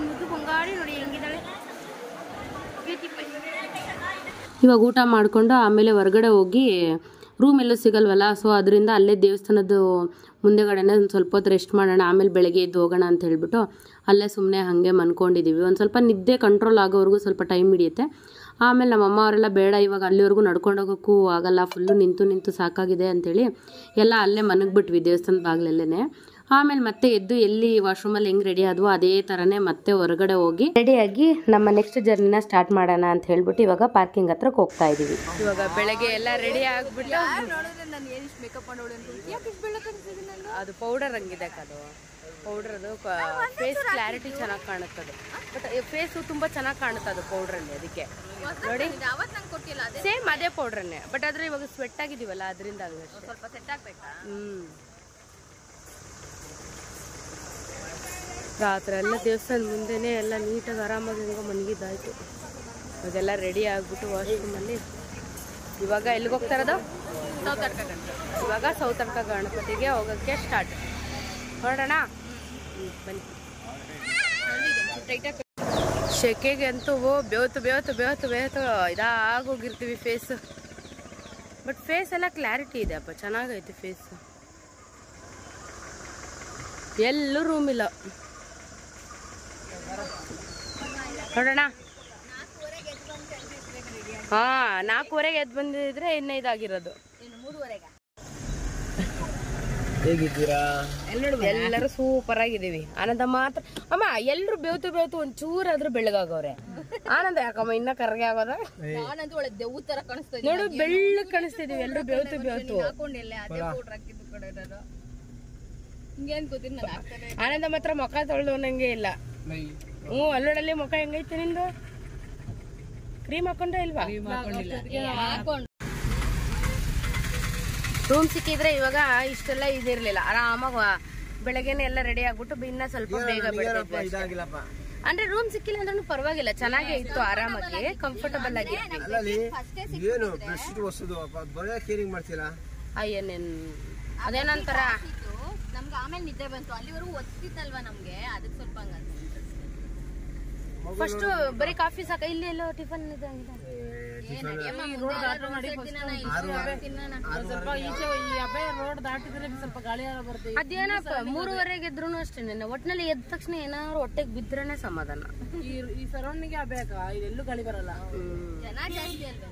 ಮುದ್ದು ಬಂಗಾಡಿ ನೋಡಿ ಹೆಂಗಿದ್ದಾಳೆ. ಇವಾಗ ಊಟ ಮಾಡಿಕೊಂಡು ಆಮೇಲೆ ಹೊರಗಡೆ ಹೋಗಿ ರೂಮ್ ಎಲ್ಲೂ ಸಿಗಲ್ವಲ್ಲ, ಸೊ ಅದರಿಂದ ಅಲ್ಲೇ ದೇವಸ್ಥಾನದ ಮುಂದೆಗಡೆನೇ ಒಂದು ಸ್ವಲ್ಪ ಹೊತ್ತು ರೆಸ್ಟ್ ಮಾಡೋಣ, ಆಮೇಲೆ ಬೆಳಗ್ಗೆ ಎದ್ದು ಹೋಗೋಣ ಅಂತ ಹೇಳ್ಬಿಟ್ಟು ಅಲ್ಲೇ ಸುಮ್ಮನೆ ಹಾಗೆ ಮನ್ಕೊಂಡಿದ್ದೀವಿ. ಒಂದು ಸ್ವಲ್ಪ ನಿದ್ದೆ ಕಂಟ್ರೋಲ್ ಆಗೋವರೆಗೂ ಸ್ವಲ್ಪ ಟೈಮ್ ಹಿಡಿಯುತ್ತೆ. ಆಮೇಲೆ ನಮ್ಮಮ್ಮ ಅವರೆಲ್ಲ ಬೇಡ, ಇವಾಗ ಅಲ್ಲಿವರೆಗೂ ನಡ್ಕೊಂಡು ಹೋಗೋಕ್ಕೂ ಆಗಲ್ಲ, ಫುಲ್ಲು ನಿಂತು ಸಾಕಾಗಿದೆ ಅಂಥೇಳಿ ಎಲ್ಲ ಅಲ್ಲೇ ಮನಗ್ಬಿಟ್ವಿ ದೇವಸ್ಥಾನದ ಬಾಗಿಲಲ್ಲೇ. ಆಮೇಲೆ ಮತ್ತೆ ಎದ್ದು ಎಲ್ಲಿ ವಾಶ್ರೂಮಲ್ಲಿ ಹೆಂಗೆ ರೆಡಿ ಆದ್ವೋ ಅದೇ ಥರನೇ ಮತ್ತೆ ಹೊರಗಡೆ ಹೋಗಿ ರೆಡಿಯಾಗಿ ನಮ್ಮ ನೆಕ್ಸ್ಟ್ ಜರ್ನಿನ ಸ್ಟಾರ್ಟ್ ಮಾಡೋಣ ಅಂತ ಹೇಳ್ಬಿಟ್ಟು ಇವಾಗ ಪಾರ್ಕಿಂಗ್ ಹತ್ರಕ್ಕೆ ಹೋಗ್ತಾ ಇದ್ದೀವಿ. ಇವಾಗ ಬೆಳಗ್ಗೆ ಎಲ್ಲ ರೆಡಿ ಆಗಿಬಿಟ್ಟು ಅದು ಪೌಡರ್ ಹಂಗಿದೆ, ಅದು ಪೌಡ್ರದು ಫೇಸ್ ಕ್ಲಾರಿಟಿ ಚೆನ್ನಾಗಿ ಕಾಣುತ್ತದೆ. ಬಟ್ ಫೇಸು ತುಂಬ ಚೆನ್ನಾಗಿ ಕಾಣುತ್ತೆ ಅದು ಪೌಡ್ರಲ್ಲಿ, ಅದಕ್ಕೆ ನೋಡಿ ಸೇಮ್ ಅದೇ ಪೌಡ್ರನ್ನೇ. ಬಟ್ ಆದರೆ ಇವಾಗ ಸ್ವೆಟ್ ಆಗಿದ್ದೀವಲ್ಲ ಅದರಿಂದ ಸ್ವಲ್ಪ ಸೆಟ್ ಆಗಬೇಕಾ. ರಾತ್ರಿ ಎಲ್ಲ ದೇವಸ್ಥಾನ ಮುಂದೆನೇ ಎಲ್ಲ ನೀಟಾಗಿ ಆರಾಮಾಗಿ ಹೆಂಗೋ ಮನಗಿದ್ದಾಯ್ತು. ಇವಾಗೆಲ್ಲ ರೆಡಿ ಆಗಿಬಿಟ್ಟು ವಾಶ್ರೂಮಲ್ಲಿ ಇವಾಗ ಎಲ್ಲಿಗೆ ಹೋಗ್ತಾ ಇರೋದು? ಇವಾಗ ಸೌತಡ್ಕ ಗಣಪತಿಗೆ ಹೋಗೋಕ್ಕೆ ಸ್ಟಾರ್ಟ್ ಹೊರಡೋಣ, ಬನ್ನಿ. ಶೆಕೆಗೆ ಅಂತೂ ಬೇವತ್ತು ಇದಾಗೋಗಿರ್ತೀವಿ ಫೇಸ್. ಬಟ್ ಫೇಸ್ ಎಲ್ಲ ಕ್ಲಾರಿಟಿ ಇದೆ ಅಪ್ಪ, ಚೆನ್ನಾಗೈತೆ ಫೇಸ್. ಎಲ್ಲೂ ರೂಮ್ ಇಲ್ಲ, ನೋಡೋಣ. 4:15 ಎದ್ದು ಬಂದಿದ್ರೆ ಇನ್ನ ಇದಾಗಿರೋದು. ಎಲ್ಲರೂ ಸೂಪರ್ ಆಗಿದ್ದೀವಿ. ಆನಂದ ಮಾತ್ರ ಅಮ್ಮ ಎಲ್ರು ಬೇವತು ಒಂಚೂರಾದ್ರೂ ಬೆಳ್ಳಗಾಗವ್ರೆ. ಆನಂದ ಯಾಕಮ್ಮ ಇನ್ನ ಕರ್ಗೆ ಆಗೋದ? ನೋಡು ಬೆಳ್ಳಗ್ ಕಾಣಿಸ್ತಿದೀವಿ, ಎಲ್ರು ಬೇವತು. ಆನಂದ ಮಾತ್ರ ಮುಖ ತೊಳೆದವನಂಗೆ ಇಲ್ಲ. ಅಲ್ಲೋಡಲ್ಲಿ ಮುಖ ಹೆಂಗೈತೆ ನಿಂದು? ಕ್ರೀಮ್ ಹಾಕೊಂಡ್ರೆ ಇಲ್ವಾ? ರೂಮ್ ಸಿಕ್ಕಿದ್ರೆ ಇವಾಗ ಇಷ್ಟೆಲ್ಲ ಇದಿರ್ಲಿಲ್ಲ, ಆರಾಮಾಗ ಬೆಳಗ್ಗೆನೆ ಎಲ್ಲ ರೆಡಿ ಆಗ್ಬಿಟ್ಟು ಇನ್ನ ಸ್ವಲ್ಪ ಬೇಗ ಬಿಡ್ತಿದ್ವಿ. ಅಂದ್ರೆ ರೂಮ್ ಸಿಕ್ಕಿಲ್ಲ ಅಂದ್ರೂ ಪರವಾಗಿಲ್ಲ, ಚೆನ್ನಾಗೇ ಇತ್ತು, ಆರಾಮಾಗಿ ಕಂಫರ್ಟಬಲ್ ಆಗಿ. ಅಯ್ಯನೇನ್ ಅದೇನಂತಾರ ನಮ್ಗೆ ಆಮೇಲೆ ನಿದ್ದೆ ಬಂತು, ಅಲ್ಲಿವರೆಗೂ ಒತ್ತಿತ್ತಲ್ವಾ ನಮ್ಗೆ, ಅದಕ್ಕೆ ಸ್ವಲ್ಪ ಫಸ್ಟ್ ಬರೀ ಕಾಫಿ ಸಾಕ. ಇಲ್ಲಿ ಎಲ್ಲೋ ಟಿಫನ್ ಅದೇನಪ್ಪ 3:15 ಇದ್ರು ಅಷ್ಟೇ. ಒಟ್ಟಿನಲ್ಲಿ ಎದ್ದ ತಕ್ಷಣ ಏನಾದ್ರು ಹೊಟ್ಟೆಗೆ ಬಿದ್ರೇನೆ ಸಮಾಧಾನ. ಈ ಸರೌಂಡಿಂಗ್ ಬೇಕಾ, ಇದೆಲ್ಲೂ ಗಾಳಿ ಬರಲ್ಲ, ಜನ ಜಾಸ್ತಿ ಅಲ್ವಾ,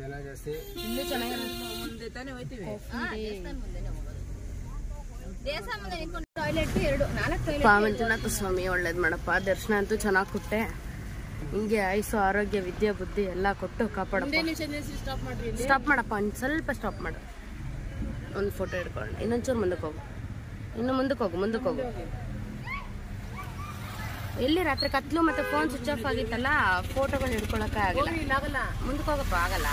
ಜನ ಜಾಸ್ತಿ. ಇಲ್ಲೂ ಚೆನ್ನಾಗಿ ಮುಂದೆ ತಾನೇ ಹೋಯ್ತೀವಿ, ಪಾವಂಜನಾಥ ಸ್ವಾಮಿ ಒಳ್ಳೇದ್ ಮಾಡಪ್ಪ. ದರ್ಶನ ಅಂತೂ ಚೆನ್ನಾಗಿ ಕೊಟ್ಟೆ, ಹಿಂಗೆ ಆಯುಸು ಆರೋಗ್ಯ ವಿದ್ಯೆ ಬುದ್ಧಿ ಎಲ್ಲ ಕೊಟ್ಟು ಕಾಪಾಡಪ್ಪ. ಸ್ಟಾಪ್ ಮಾಡಪ್ಪ, ಒಂದು ಸ್ವಲ್ಪ ಸ್ಟಾಪ್ ಮಾಡು, ಒಂದು ಫೋಟೋ ಹಿಡ್ಕೊಳ್ಳೋಣ. ಇನ್ನೊಂಚೂರು ಮುಂದಕ್ಕೆ ಹೋಗು, ಇನ್ನು ಮುಂದಕ್ಕೆ ಹೋಗು. ಎಲ್ಲಿ ರಾತ್ರಿ ಕತ್ಲು ಮತ್ತೆ ಫೋನ್ ಸ್ವಿಚ್ ಆಫ್ ಆಗಿತ್ತಲ್ಲ, ಫೋಟೋಗಳು ಹಿಡ್ಕೊಳಕ್ಕೆ ಆಗಲ್ಲ. ಮುಂದಕ್ಕೆ ಹೋಗಪ್ಪ, ಆಗಲ್ಲ.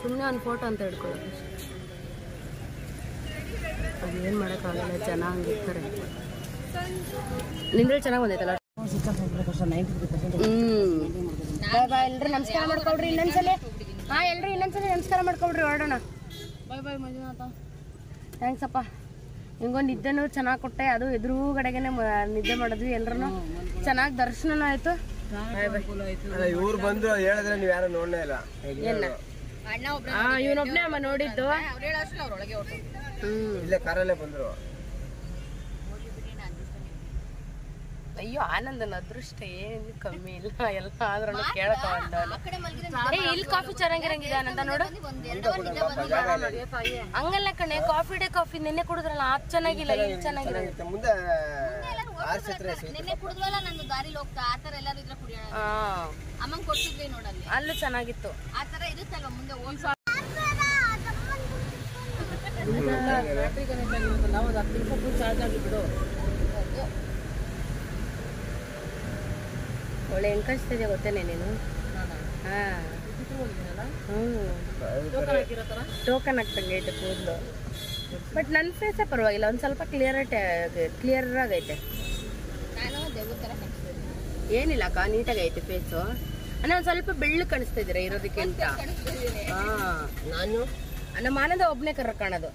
ಸುಮ್ಮನೆ ಒಂದು ಫೋಟೋ ಅಂತ ಹಿಡ್ಕೊಳ್ಳೋದು. ಅದೇನು ಮಾಡೋಕ್ಕಾಗಲ್ಲ, ಜನ ಹಂಗಿರ್ತಾರೆ. ನಿಂದ್ರಲ್ಲಿ ಚೆನ್ನಾಗಿ ಬಂದೈತಲ್ಲ. ಬಾಯ್ ಎಲ್ರು ನಮಸ್ಕಾರ ಮಾಡ್ಕೊಳ್ರಿ ಇನ್ನೊಂದ್ಸಲ. ಹಾಂ ಎಲ್ರು ಇನ್ನೊಂದ್ಸಲ ನಮಸ್ಕಾರ ಮಾಡ್ಕೊಳ್ರಿ, ಹೊರಡೋಣ. ಬಾಯ್ ಬಾಯ್ ಮಂಜುನಾಥ. ಥ್ಯಾಂಕ್ಸ್ ಅಪ್ಪ. ಹಿಂಗೊಂದು ನಿದ್ದೆನೂ ಚೆನ್ನಾಗಿ ಕೊಟ್ಟೆ, ಅದು ಎದುರುಗಡೆಗೇನೆ ನಿದ್ದೆ ಮಾಡಿದ್ವಿ. ಎಲ್ರು ಚೆನ್ನಾಗಿ ದರ್ಶನ ಆಯ್ತು. ಇವ್ರು ಬಂದ್ರು ಹೇಳಿದ್ರೆ ನೀವು ಯಾರು ನೋಡಲೇ ಇಲ್ಲ. ಇವನೊಬ್ನೇ ಅಮ್ಮ ನೋಡಿದ್ದು. ಇಲ್ಲೇ ಕಾರಲ್ಲೇ ಬಂದ್ರು. ಅಯ್ಯೋ ಆನಂದನ ಅದೃಷ್ಟ ಏನು ಕಮ್ಮಿ ಇಲ್ಲ, ಎಲ್ಲ ಆದ್ರೂ ಕೇಳಕ ಇಲ್ಲಿ ಕಾಫಿ ಚೆನ್ನಾಗಿರಂಗಿದೆ ಆನಂದ ನೋಡು. ಹಂಗಲ್ಲ ಕಣೆ, ಕಾಫಿ ಡೇ ಕಾಫಿ ನಿನ್ನೆ ಕುಡಿದ್ರಲ್ಲ ಅದು ಚೆನ್ನಾಗಿಲ್ಲ, ಇಲ್ಲಿ ಚೆನ್ನಾಗಿರುತ್ತೆ. ಮುಂದೆ ಅಮ್ಮಂಗ್ ಕೊಡ್ತಿದ್ವಿ ನೋಡಲ್ಲಿ, ಅಲ್ಲೂ ಚೆನ್ನಾಗಿತ್ತು. ಆ ತರ ಇರುತ್ತಲ್ವ ಮುಂದೆ ಒಳ್ಳೆ ಹೆಂಗ್ ಕಳಿಸ್ತಿದ್ಯಾ ಗೊತ್ತೇನೆ ನೀನು. ಟೋಕನ್ ಹಾಕ್ತಂಗೆ ಐತೆ ಕೂದಲು. ಬಟ್ ನನ್ನ ಫೇಸೇ ಪರವಾಗಿಲ್ಲ, ಒಂದು ಸ್ವಲ್ಪ ಕ್ಲಿಯರ್ ಆಗೈತೆ. ಏನಿಲ್ಲ ಅಕ್ಕ, ನೀಟಾಗಿ ಐತೆ ಫೇಸು. ಅಂದ್ರೆ ಒಂದು ಸ್ವಲ್ಪ ಬೆಳ್ಳು ಕಾಣಿಸ್ತಾ ಇದ್ದೀರಾ ಇರೋದಕ್ಕೆ ಅಂತ. ನಾನು ನಮ್ಮ ಆನಂದ ಒಬ್ನೇ ಕರ್ರ ಕಾಣೋದು,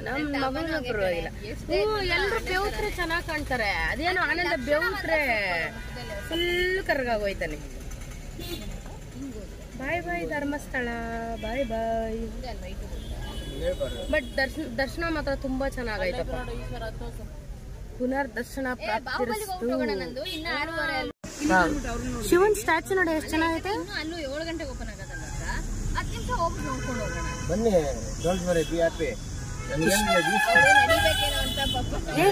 ನಮ್ಮ ಮಗನ ಪರವಾಗಿಲ್ಲ. ಎಲ್ರು ಬೆವ್ತ್ರೆ ಚೆನ್ನಾಗಿ ಕಾಣ್ತಾರೆ. ಅದೇನೋ ಆನಂದ ಬೆವ್ತ್ರೆ ಫುಲ್ ಕರ್ಗಾಗೋಯ್ತಾನೆ. Bye bye Dharmasthala, bye bye. But ದರ್ಶನ ಮಾತ್ರ ತುಂಬಾ ಚೆನ್ನಾಗೈತಪ್ಪ. ಪುನರ್ ದರ್ಶನ ಪ್ರಾಪ್ತಿರಿಸ್ತು. ಶಿವನ್ ಸ್ಟ್ಯಾಚು ನೋಡಿ ಎಷ್ಟು ಚೆನ್ನಾಗೈತೆ. ಅಲ್ಲೂ 7 ಗಂಟೆಗೆ ಓಪನ್ ಆಗೋದಲ್ಲ, 10 ನಿಮಿಷ ಹೋಗ್ಬಿಟ್ಟು ನೋಡ್ಕೊಂಡು ಹೋಗೋಣ ಬನ್ನಿ. Don't worry, be happy.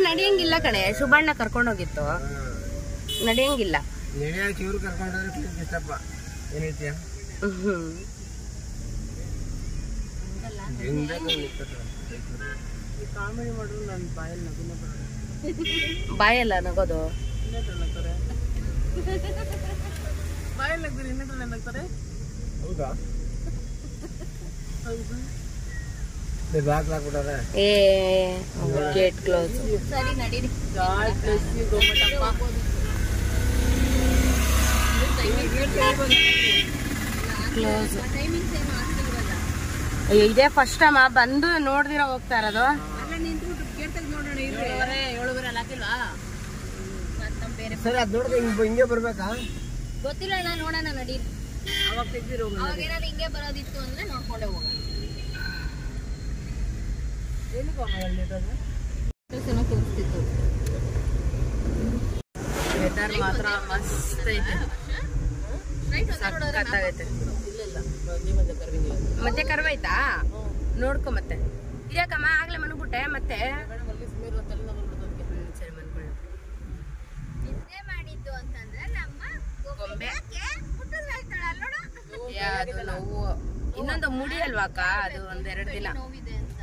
ನಡಿಯಂಗಿಲ್ಲ ಕಣೆ, ಶುಭಣ್ಣ ಕರ್ಕೊಂಡೋಗಿತ್ತು. ನಡಿಯಂಗಿಲ್ಲ. ಇವ್ರು ಕರ್ಕೊಂಡ್ರೆ ಇಷ್ಟಪ್ಪ. ಏನ್ ಹೇಳ್ತೀಯ? ಕಾಮಿಡಿ ಮಾಡಿದ್ರು ನನ್ನ ಬಾಯಲ್ಲಿ ನಗುನೇ ಬರೋದು. ಬಾಯಲ್ಲ ನಗೋದು, ಬಾಯಲ್ಲಿ ನಗ್ತಾರೆ, ಇನ್ನೊಂದ್ರಲ್ಲಿ ನಗ್ತಾರೆ. ಹೌದಾ? ಏ ಗೇಟ್ ಕ್ಲೋಸ್. ಸರಿ ನಡೀರಿ. ಅಯ್ಯೋ ಇದೇ ಫಸ್ಟ್ ಟೈಮ್ ಬಂದು ನೋಡ್ದಿರ ಹೋಗ್ತಾ ಇರೋದು. ಸರಿ ಅದ್ ನೋಡಿದ್ರೆ ಹಿಂಗೆ ಬರ್ಬೇಕಾ? ಗೊತ್ತಿಲ್ಲ, ನಾನು ನೋಡೋಣ ನಡೀರಿ. ಅವಾಗ ಏನಾದ್ರು ಹಿಂಗೆ ಬರೋದಿತ್ತು ಅಂದ್ರೆ ನೋಡ್ಕೊಂಡೆ ಹೋಗೋಣ. ತೋರಿಸ್ತಿತ್ತು. ವೆದರ್ ಮಾತ್ರ ಮಸ್ತ್ ಐತೆ, ಸಕ್ಕತ್ತಾಗೈತೆ. ಮತ್ತೆ ಕರ್ವಾಯ್ತಾ ನೋಡ್ಕೊ. ಮತ್ತೆ ಇದ್ಯಾಕಮ್ಮ ಆಗ್ಲೇ ಮನ್ಬಿಟ್ಟೆ ಮತ್ತೆ. ಸರಿ ಮನ್ಕೊಳ್ಳಿ. ನಿದ್ದೆ ಮಾಡಿದ್ದು ಅಂತಂದ್ರೆ ನಮ್ಮ ಗೊಂಬೆ ಅದು ನೋವು. ಇನ್ನೊಂದು ಮುಡಿ ಅಲ್ವಾ ಅಕ್ಕ, ಅದು 1-2 ದಿನ ನೋವಿದೆ ಅಂತ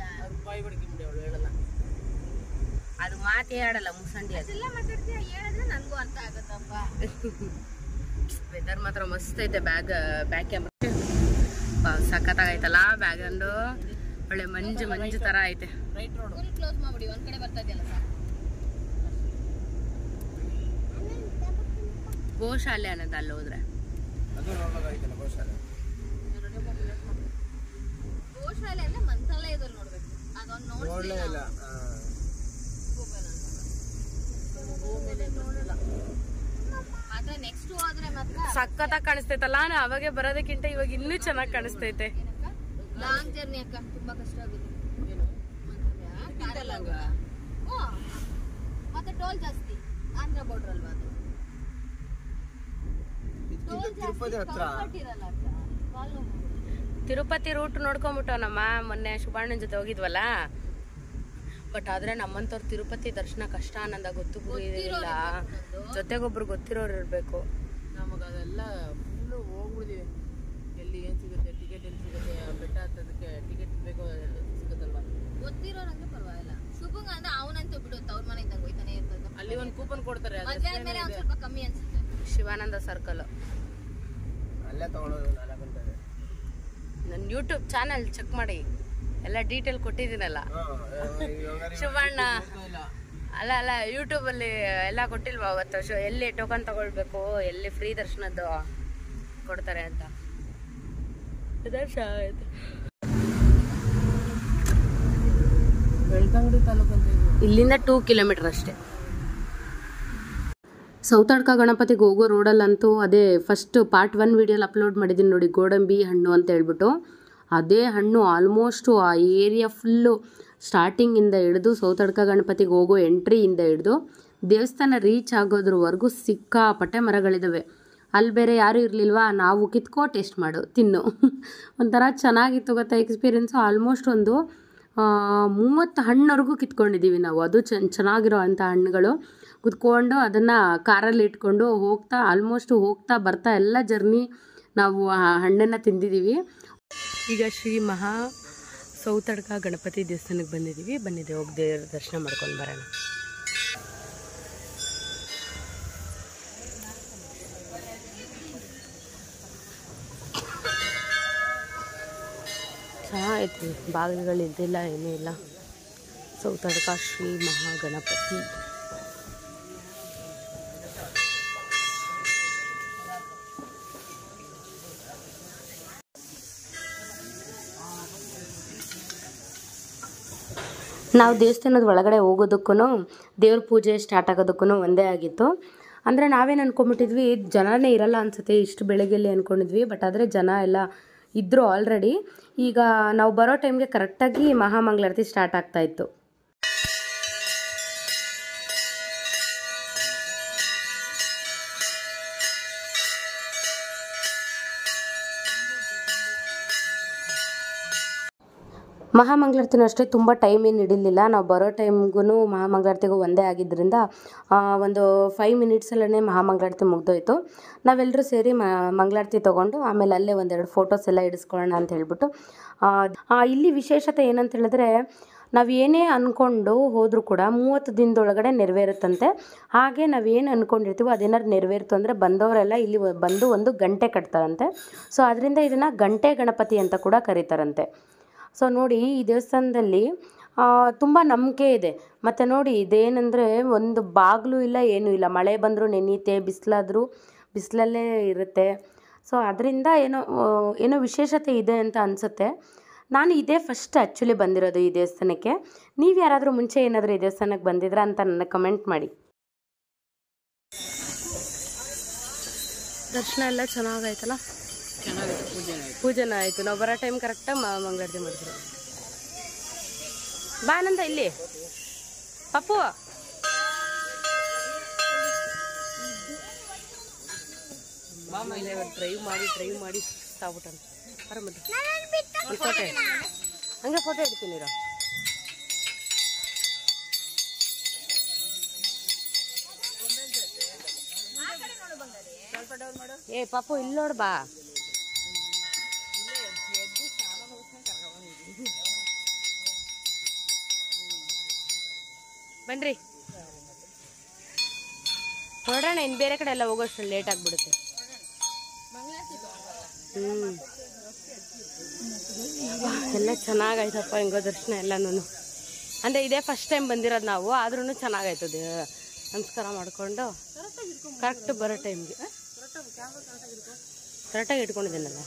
ಅದು ಮಾತೇ ಆಡಲ್ಲ, ಮುಸಂಡಿ. ಅದೆಲ್ಲ ಮಾತಾಡ್ತೀಯ, ಹೇಳಿದ್ರೆ ನನಗೂ ಅರ್ಥ ಆಗುತ್ತಪ್ಪ. ವೆದರ್ ಮಾತ್ರ ಮಸ್ತ್ ಐತೆ. Back camera ಸಖತ್ತಾಗೈತಲ್ಲ. ಬ್ಯಾಗ್ ಅಂದು ಒಳ್ಳೆ ಮಂಜು ತರ ಐತೆ. ಫುಲ್ ಕ್ಲೋಸ್ ಮಾಡ್ಬಿಡಿ, ಒಂದ್ ಕಡೆ ಬರ್ತಾ ಇದೆಯಲ್ಲ ಸರ್. ಗೋಶಾಲೆ ಅನ್ನೋದು ಅಲ್ಲಿ ಹೋದ್ರೆ. ಗೋಶಾಲೆ ಅಂದ್ರೆ ಮಂತ್ರಾಲಯದಲ್ಲಿ ನೋಡ್ಬೇಕು. ಅದೊಂದು ನೋಡ್ಲಿಲ್ಲ. ನೆಕ್ಸ್ಟ್ ಹೋದ್ರೆ ಮಾತ್ರ ಸಖತ್ತಾಗಿ ಕಾಣಿಸ್ತೈತಲ್ಲ. ಅವಾಗೆ ಬರೋದಕ್ಕಿಂತ ಇವಾಗ ಇನ್ನೂ ಚೆನ್ನಾಗಿ ಕಾಣಿಸ್ತೈತೆ. ಲಾಂಗ್ ಜರ್ನಿ ಅಕ್ಕ, ತುಂಬಾ ಕಷ್ಟ ಆಗುತ್ತೆ. ಮತ್ತೆ ಟೋಲ್ ಜಾಸ್ತಿ, ಆಂಧ್ರ ಬಾರ್ಡರ್ ಅಲ್ವಾ ಅದು. ತಿರುಪತಿ ರೂಟ್ ನೋಡ್ಕೊಂಬಿಟ್ಟು ನಮ್ಮ ಮೊನ್ನೆ ಶುಭಾಣ್ಣನ ಜೊತೆ ಹೋಗಿದ್ವಲ್ಲ. ಬಟ್ ಆದ್ರೆ ನಮ್ಮಂತವ್ರು ತಿರುಪತಿ ದರ್ಶನ ಕಷ್ಟ ಅನ್ನೋದ ಗೊತ್ತಿಲ್ಲ. ಜೊತೆಗೊಬ್ರು ಗೊತ್ತಿರೋರು ಇರ್ಬೇಕು. ನಮಗೆ ಅದೆಲ್ಲ ಫುಲ್ಲು ಹೋಗ್ಬಿಡಿದೀವಿ. ಎಲ್ಲಿ ಏನು ಸಿಗುತ್ತೆ, ಟಿಕೆಟ್ ಎಲ್ಲಿ ಸಿಗುತ್ತೆ, ಬೆಟ್ಟ ಹತ್ತೋದಕ್ಕೆ ಟಿಕೆಟ್ ಬೇಕು ಸಿಗುತ್ತಲ್ವ. ಗೊತ್ತಿರೋರಂದ್ರೆ ಪರವಾಗಿಲ್ಲ. ಶುಭಂಗ ಅಂದ್ರೆ ಅವನಂತೂ ಬಿಡು, ಅವ್ರ ಮನೆ ಇದ್ದಂಗೆ ಹೋಯ್ತಾನೆ ಇರ್ತದೆ. ಅಲ್ಲಿ ಒಂದು ಕೂಪನ್ ಕೊಡ್ತಾರೆ, ಮದ್ವೆ ಆದ್ಮೇಲೆ ಒಂದ್ ಸ್ವಲ್ಪ ಕಮ್ಮಿ ಅನ್ಸುತ್ತೆ. ಶಿವಾನಂದ ಸರ್ಕಲ್. ಅಲ್ಲೇ ತಗೊಳ್ಳೋದು 4 ಗಂಟೆಗೆ. ನನ್ನ ಯೂಟ್ಯೂಬ್ ಚಾನಲ್ ಚೆಕ್ ಮಾಡಿ, ಎಲ್ಲ ಡೀಟೇಲ್ ಕೊಟ್ಟಿದ್ದೀನಲ್ಲ. ಶಿವಣ್ಣ ಅಲ್ಲ ಯೂಟ್ಯೂಬಲ್ಲಿ ಎಲ್ಲ ಕೊಟ್ಟಿಲ್ವಾ ಅವತ್ತು? ಎಲ್ಲಿ ಟೋಕನ್ ತಗೊಳ್ಬೇಕು, ಎಲ್ಲಿ ಫ್ರೀ ದರ್ಶನದ್ದು ಕೊಡ್ತಾರೆ ಅಂತ. ಬೆಳ್ತಂಗಡಿ ತಾಲೂಕು ಅಂತ ಇದೆ. ಇಲ್ಲಿಂದ 2 ಕಿಲೋಮೀಟರ್ ಅಷ್ಟೇ. ಸೌತಡ್ಕ ಗಣಪತಿಗೆ ಹೋಗೋ ರೋಡಲ್ಲಂತೂ ಅದೇ ಫಸ್ಟ್ ಪಾರ್ಟ್ 1 ವಿಡಿಯೋಲಿ ಅಪ್ಲೋಡ್ ಮಾಡಿದ್ದೀನಿ ನೋಡಿ, ಗೋಡಂಬಿ ಹಣ್ಣು ಅಂತ ಹೇಳ್ಬಿಟ್ಟು. ಅದೇ ಹಣ್ಣು ಆಲ್ಮೋಸ್ಟು ಆ ಏರಿಯಾ ಫುಲ್ಲು ಸ್ಟಾರ್ಟಿಂಗಿಂದ ಹಿಡಿದು ಸೌತಡ್ಕ ಗಣಪತಿಗೆ ಹೋಗೋ ಎಂಟ್ರಿಯಿಂದ ಹಿಡಿದು ದೇವಸ್ಥಾನ ರೀಚ್ ಆಗೋದ್ರವರೆಗೂ ಸಿಕ್ಕಾಪಟ್ಟೆ ಮರಗಳಿದ್ದಾವೆ. ಅಲ್ಲಿ ಬೇರೆ ಯಾರೂ ಇರಲಿಲ್ವಾ, ನಾವು ಕಿತ್ಕೋ ಟೇಸ್ಟ್ ಮಾಡು ತಿನ್ನು ಒಂಥರ ಚೆನ್ನಾಗಿತ್ತು ಗೊತ್ತಾ ಎಕ್ಸ್ಪೀರಿಯೆನ್ಸು. ಆಲ್ಮೋಸ್ಟ್ ಒಂದು 30 ಹಣ್ಣವರೆಗೂ ಕಿತ್ಕೊಂಡಿದ್ದೀವಿ ನಾವು. ಅದು ಚೆನ್ನಾಗಿರೋ ಅಂಥ ಹಣ್ಣುಗಳು ಕುತ್ಕೊಂಡು ಅದನ್ನು ಕಾರಲ್ಲಿ ಇಟ್ಕೊಂಡು ಹೋಗ್ತಾ ಬರ್ತಾ ಎಲ್ಲ ಜರ್ನಿ ನಾವು ಆ ಹಣ್ಣನ್ನು ತಿಂದಿದ್ದೀವಿ. ಈಗ ಶ್ರೀ ಮಹಾ ಸೌತಡ್ಕ ಗಣಪತಿ ದೇವಸ್ಥಾನಕ್ಕೆ ಬಂದಿದ್ದೀವಿ. ಹೋಗಿ ದೇವರ ದರ್ಶನ ಮಾಡ್ಕೊಂಡು ಬರೋಣ. ಚೆನ್ನಾಗೈತಿ, ಬಾಗಿಲುಗಳಿದ್ದಿಲ್ಲ ಏನೂ ಇಲ್ಲ. ಸೌತಡ್ಕ ಶ್ರೀ ಮಹಾ ಗಣಪತಿ. ನಾವು ದೇವಸ್ಥಾನದ ಒಳಗಡೆ ಹೋಗೋದಕ್ಕೂ ದೇವ್ರ ಪೂಜೆ ಸ್ಟಾರ್ಟ್ ಆಗೋದಕ್ಕೂ ಒಂದೇ ಆಗಿತ್ತು. ಅಂದರೆ ನಾವೇನು ಅಂದ್ಕೊಂಬಿಟ್ಟಿದ್ವಿ, ಜನನೇ ಇರಲ್ಲ ಅನಿಸುತ್ತೆ ಇಷ್ಟು ಬೆಳಗ್ಗೆಯಲ್ಲಿ ಅಂದ್ಕೊಂಡಿದ್ವಿ. ಬಟ್ ಆದರೆ ಜನ ಎಲ್ಲ ಇದ್ದರು ಆಲ್ರೆಡಿ. ಈಗ ನಾವು ಬರೋ ಟೈಮ್ಗೆ ಕರೆಕ್ಟಾಗಿ ಮಹಾಮಂಗಳಾರತಿ ಸ್ಟಾರ್ಟ್ ಆಗ್ತಾಯಿತ್ತು. ಮಹಾಮಂಗಳಾರತಿನೂ ಅಷ್ಟೇ ತುಂಬ ಟೈಮ್ ಏನು ಹಿಡಿಲಿಲ್ಲ. ನಾವು ಬರೋ ಟೈಮ್ಗೂ ಮಹಾಮಂಗಳಾರತಿಗೂ ಒಂದೇ ಆಗಿದ್ದರಿಂದ ಒಂದು 5 ಮಿನಿಟ್ಸಲ್ಲೇ ಮಹಾಮಂಗಳಾರತಿ ಮುಗ್ದೋಯ್ತು. ನಾವೆಲ್ಲರೂ ಸೇರಿ ಮಂಗಳಾರತಿ ತೊಗೊಂಡು ಆಮೇಲೆ ಅಲ್ಲೇ 1-2 ಫೋಟೋಸ್ ಎಲ್ಲ ಇಡಿಸ್ಕೊಳ್ಳೋಣ ಅಂತ ಹೇಳ್ಬಿಟ್ಟು. ಇಲ್ಲಿ ವಿಶೇಷತೆ ಏನಂತ ಹೇಳಿದ್ರೆ, ನಾವು ಏನೇ ಅಂದ್ಕೊಂಡು ಹೋದರೂ ಕೂಡ 30 ದಿನದೊಳಗಡೆ ನೆರವೇರುತ್ತಂತೆ. ಹಾಗೆ ನಾವೇನು ಅಂದ್ಕೊಂಡಿರ್ತೀವೋ ಅದೇನಾದ್ರು ನೆರವೇರ್ತು ಅಂದರೆ ಬಂದವರೆಲ್ಲ ಇಲ್ಲಿ ಬಂದು ಒಂದು ಗಂಟೆ ಕಟ್ತಾರಂತೆ. ಸೊ ಅದರಿಂದ ಇದನ್ನು ಗಂಟೆ ಗಣಪತಿ ಅಂತ ಕೂಡ ಕರೀತಾರಂತೆ. ಸೊ ನೋಡಿ, ಈ ದೇವಸ್ಥಾನದಲ್ಲಿ ತುಂಬ ನಂಬಿಕೆ ಇದೆ. ಮತ್ತು ನೋಡಿ, ಇದೇನೆಂದರೆ ಒಂದು ಬಾಗಿಲು ಇಲ್ಲ, ಏನೂ ಇಲ್ಲ. ಮಳೆ ಬಂದರೂ ನೆನೆಯುತ್ತೆ, ಬಿಸಿಲಲ್ಲೇ ಇರುತ್ತೆ. ಸೊ ಅದರಿಂದ ಏನೋ ವಿಶೇಷತೆ ಇದೆ ಅಂತ ಅನಿಸುತ್ತೆ. ನಾನು ಇದೇ ಫಸ್ಟ್ ಆ್ಯಕ್ಚುಲಿ ಬಂದಿರೋದು ಈ ದೇವಸ್ಥಾನಕ್ಕೆ. ನೀವು ಯಾರಾದರೂ ಮುಂಚೆ ಏನಾದರೂ ಈ ದೇವಸ್ಥಾನಕ್ಕೆ ಬಂದಿದ್ರಾ ಅಂತ ನನಗೆ ಕಮೆಂಟ್ ಮಾಡಿ. ದರ್ಶನ ಎಲ್ಲ ಚೆನ್ನಾಗಾಯ್ತಲ್ಲ? ಪೂಜೆನ ಆಯಿತು. ನಾವು ಬರೋ ಟೈಮ್ ಕರೆಕ್ಟಾಗಿ ಮಂಗಳಾರತಿ ಮಾಡಿದ್ರು. ಬಾ ನಂದ ಇಲ್ಲಿ ಪಪ್ಪು. ಡ್ರೈವ್ ಮಾಡಿ ಸಾಗ್ಬಿಟ್ಟ. ಫೋಟೋ ಹಂಗೆ ಫೋಟೋ ಹಿಡ್ತೀನಿ. ಏ ಪಾಪು ಇಲ್ಲಿ ನೋಡು ಬಾ. ಬನ್ರಿ ಹೊರಡೋಣ. ಇನ್ನು ಬೇರೆ ಕಡೆ ಎಲ್ಲ ಹೋಗೋಷ್ಟು ಲೇಟ್ ಆಗಿಬಿಡುತ್ತೆ. ಎಲ್ಲ ಚೆನ್ನಾಗಾಯ್ತಪ್ಪ ಹಿಂಗೋ ದರ್ಶನ ಎಲ್ಲನೂ. ಅಂದರೆ ಇದೇ ಫಸ್ಟ್ ಟೈಮ್ ಬಂದಿರೋದು ನಾವು, ಆದ್ರೂ ಚೆನ್ನಾಗಾಯ್ತದೆ. ನಮಸ್ಕಾರ ಮಾಡಿಕೊಂಡು ಕರೆಕ್ಟ್ ಬರೋ ಟೈಮ್ಗೆ ಕರೆಕ್ಟಾಗಿ ಇಟ್ಕೊಂಡಿದ್ದೀನಲ್ಲ,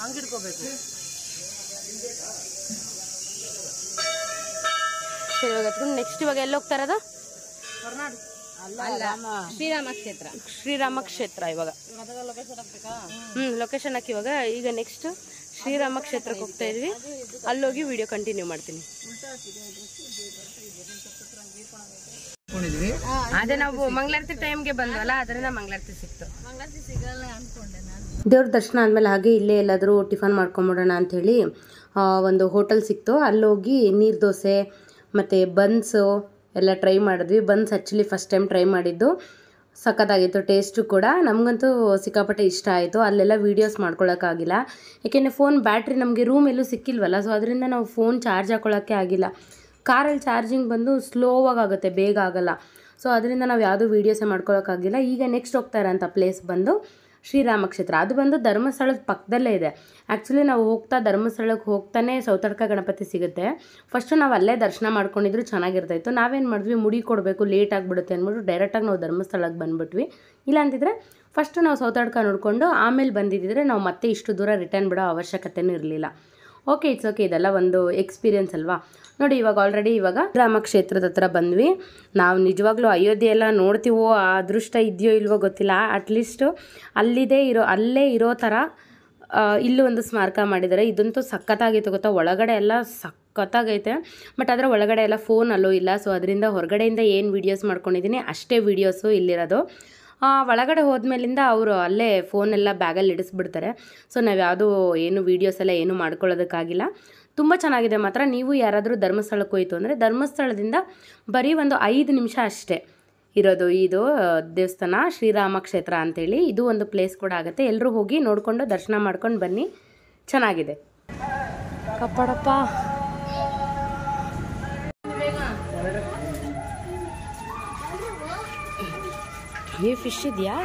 ಹಂಗೆ ಇಟ್ಕೋಬೇಕು. ಸರಿ, ಇವಾಗ ನೆಕ್ಸ್ಟ್ ಇವಾಗ ಎಲ್ಲಿ ಹೋಗ್ತಾ ಇರೋದು? ಶ್ರೀರಾಮ ಕ್ಷೇತ್ರ ಇವಾಗ. ಲೊಕೇಶನ್ ಹಾಕಿ ಇವಾಗ. ಈಗ ನೆಕ್ಸ್ಟ್ ಶ್ರೀರಾಮ ಕ್ಷೇತ್ರಕ್ಕೆ ಹೋಗ್ತಾ ಇದ್ವಿ. ಅಲ್ಲೋಗಿ ವಿಡಿಯೋ ಕಂಟಿನ್ಯೂ ಮಾಡ್ತೀನಿ. ಅದೇ ನಾವು ಮಂಗಳಾರತಿ ಟೈಮ್ಗೆ ಬಂದ್ವಲ್ಲ, ಅದರಿಂದ ಮಂಗಳಾರತಿ ಸಿಕ್ತು. ದೇವ್ರ ದರ್ಶನ ಆದಮೇಲೆ ಹಾಗೆ ಇಲ್ಲೇ ಎಲ್ಲಾದರೂ ಟಿಫನ್ ಮಾಡ್ಕೊಂಬಿಡೋಣ ಅಂಥೇಳಿ ಒಂದು ಹೋಟೆಲ್ ಸಿಕ್ತು. ಅಲ್ಲೋಗಿ ನೀರು ದೋಸೆ ಮತ್ತು ಬನ್ಸು ಎಲ್ಲ ಟ್ರೈ ಮಾಡಿದ್ವಿ. Buns actually first time try ಮಾಡಿದ್ದು, ಸಖತ್ತಾಗಿತ್ತು ಟೇಸ್ಟು ಕೂಡ. ನಮಗಂತೂ ಸಿಕ್ಕಾಪಟ್ಟೆ ಇಷ್ಟ ಆಯಿತು. ಅಲ್ಲೆಲ್ಲ ವೀಡಿಯೋಸ್ ಮಾಡ್ಕೊಳ್ಳೋಕ್ಕಾಗಿಲ್ಲ, ಏಕೆಂದರೆ ಫೋನ್ ಬ್ಯಾಟ್ರಿ ನಮಗೆ ರೂಮ್ ಎಲ್ಲೂ ಸಿಕ್ಕಿಲ್ವಲ್ಲ. ಸೊ ಅದರಿಂದ ನಾವು ಫೋನ್ ಚಾರ್ಜ್ ಹಾಕ್ಕೊಳ್ಳೋಕ್ಕೆ ಆಗಿಲ್ಲ. ಕಾರಲ್ಲಿ ಚಾರ್ಜಿಂಗ್ ಬಂದು ಸ್ಲೋವಾಗಿ ಆಗುತ್ತೆ, ಬೇಗ ಆಗಲ್ಲ. ಸೊ ಅದರಿಂದ ನಾವು ಯಾವುದೂ ವೀಡಿಯೋಸೇ ಮಾಡ್ಕೊಳ್ಳೋಕ್ಕಾಗಿಲ್ಲ. ಈಗ ನೆಕ್ಸ್ಟ್ ಹೋಗ್ತಾ ಇರೋಂಥ ಪ್ಲೇಸ್ ಬಂದು ಶ್ರೀರಾಮ ಕ್ಷೇತ್ರ. ಅದು ಬಂದು ಧರ್ಮಸ್ಥಳದ ಪಕ್ಕದಲ್ಲೇ ಇದೆ. ಆ್ಯಕ್ಚುಲಿ ನಾವು ಧರ್ಮಸ್ಥಳಕ್ಕೆ ಹೋಗ್ತಾನೆ ಸೌತಡ್ಕ ಗಣಪತಿ ಸಿಗುತ್ತೆ. ಫಸ್ಟು ನಾವು ಅಲ್ಲೇ ದರ್ಶನ ಮಾಡ್ಕೊಂಡಿದ್ರು ಚೆನ್ನಾಗಿರ್ತಾಯಿತ್ತು. ನಾವೇನು ಮಾಡಿದ್ವಿ, ಮುಡಿ ಕೊಡಬೇಕು, ಲೇಟ್ ಆಗಿಬಿಡುತ್ತೆ ಅಂದ್ಬಿಟ್ಟು ಡೈರೆಕ್ಟಾಗಿ ನಾವು ಧರ್ಮಸ್ಥಳಕ್ಕೆ ಬಂದುಬಿಟ್ವಿ. ಇಲ್ಲ ಅಂತಿದ್ರೆ ಫಸ್ಟು ನಾವು ಸೌತಡ್ಕ ನೋಡಿಕೊಂಡು ಆಮೇಲೆ ಬಂದಿದ್ದಿದ್ರೆ ನಾವು ಮತ್ತೆ ಇಷ್ಟು ದೂರ ರಿಟರ್ನ್ ಬಿಡೋ ಅವಶ್ಯಕತೆಯೂ ಇರಲಿಲ್ಲ. ಓಕೆ, ಇಟ್ಸ್ ಓಕೆ, ಇದೆಲ್ಲ ಒಂದು ಎಕ್ಸ್ಪೀರಿಯನ್ಸ್ ಅಲ್ವಾ. ನೋಡಿ, ಇವಾಗ ರಾಮ ಕ್ಷೇತ್ರದ ಹತ್ರ ಬಂದ್ವಿ. ನಾವು ನಿಜವಾಗ್ಲೂ ಅಯೋಧ್ಯೆ ಎಲ್ಲ ನೋಡ್ತೀವೋ ಆ ಅದೃಷ್ಟ ಇದೆಯೋ ಇಲ್ವೋ ಗೊತ್ತಿಲ್ಲ. ಅಟ್ಲೀಸ್ಟು ಅಲ್ಲೇ ಇರೋ ಥರ ಇಲ್ಲೂ ಒಂದು ಸ್ಮಾರಕ ಮಾಡಿದ್ದಾರೆ. ಇದಂತೂ ಸಖತ್ತಾಗಿತ್ತು ಗೊತ್ತಾ. ಒಳಗಡೆ ಎಲ್ಲ ಸಖತ್ತಾಗೈತೆ. ಬಟ್ ಅದರ ಒಳಗಡೆ ಎಲ್ಲ ಫೋನ್ ಅಲ್ಲೋ ಇಲ್ಲ. ಸೊ ಅದರಿಂದ ಹೊರಗಡೆಯಿಂದ ಏನು ವೀಡಿಯೋಸ್ ಮಾಡ್ಕೊಂಡಿದ್ದೀನಿ ಅಷ್ಟೇ ವೀಡಿಯೋಸು ಇಲ್ಲಿರೋದು. ಒಳಗಡೆ ಹೋದ್ಮೇಲಿಂದ ಅವರು ಅಲ್ಲೇ ಫೋನೆಲ್ಲ ಬ್ಯಾಗಲ್ಲಿ ಇಡಿಸ್ಬಿಡ್ತಾರೆ. ಸೊ ನಾವು ಯಾವುದೂ ಏನು ವೀಡಿಯೋಸ್ ಎಲ್ಲ ಏನೂ ಮಾಡ್ಕೊಳ್ಳೋದಕ್ಕಾಗಿಲ್ಲ. ತುಂಬ ಚೆನ್ನಾಗಿದೆ ಮಾತ್ರ. ನೀವು ಯಾರಾದರೂ ಧರ್ಮಸ್ಥಳಕ್ಕೆ ಹೋಯ್ತು ಅಂದರೆ ಧರ್ಮಸ್ಥಳದಿಂದ ಬರೀ ಒಂದು 5 ನಿಮಿಷ ಅಷ್ಟೇ ಇರೋದು ಇದು ದೇವಸ್ಥಾನ, ಶ್ರೀರಾಮ ಕ್ಷೇತ್ರ ಅಂತೇಳಿ. ಇದು ಒಂದು ಪ್ಲೇಸ್ ಕೂಡ ಆಗುತ್ತೆ. ಎಲ್ಲರೂ ಹೋಗಿ ನೋಡಿಕೊಂಡು ದರ್ಶನ ಮಾಡ್ಕೊಂಡು ಬನ್ನಿ, ಚೆನ್ನಾಗಿದೆ. ಕಪ್ಪಡಪ್ಪ ಈ ಫಿಶ್ ಇದೆಯಾ?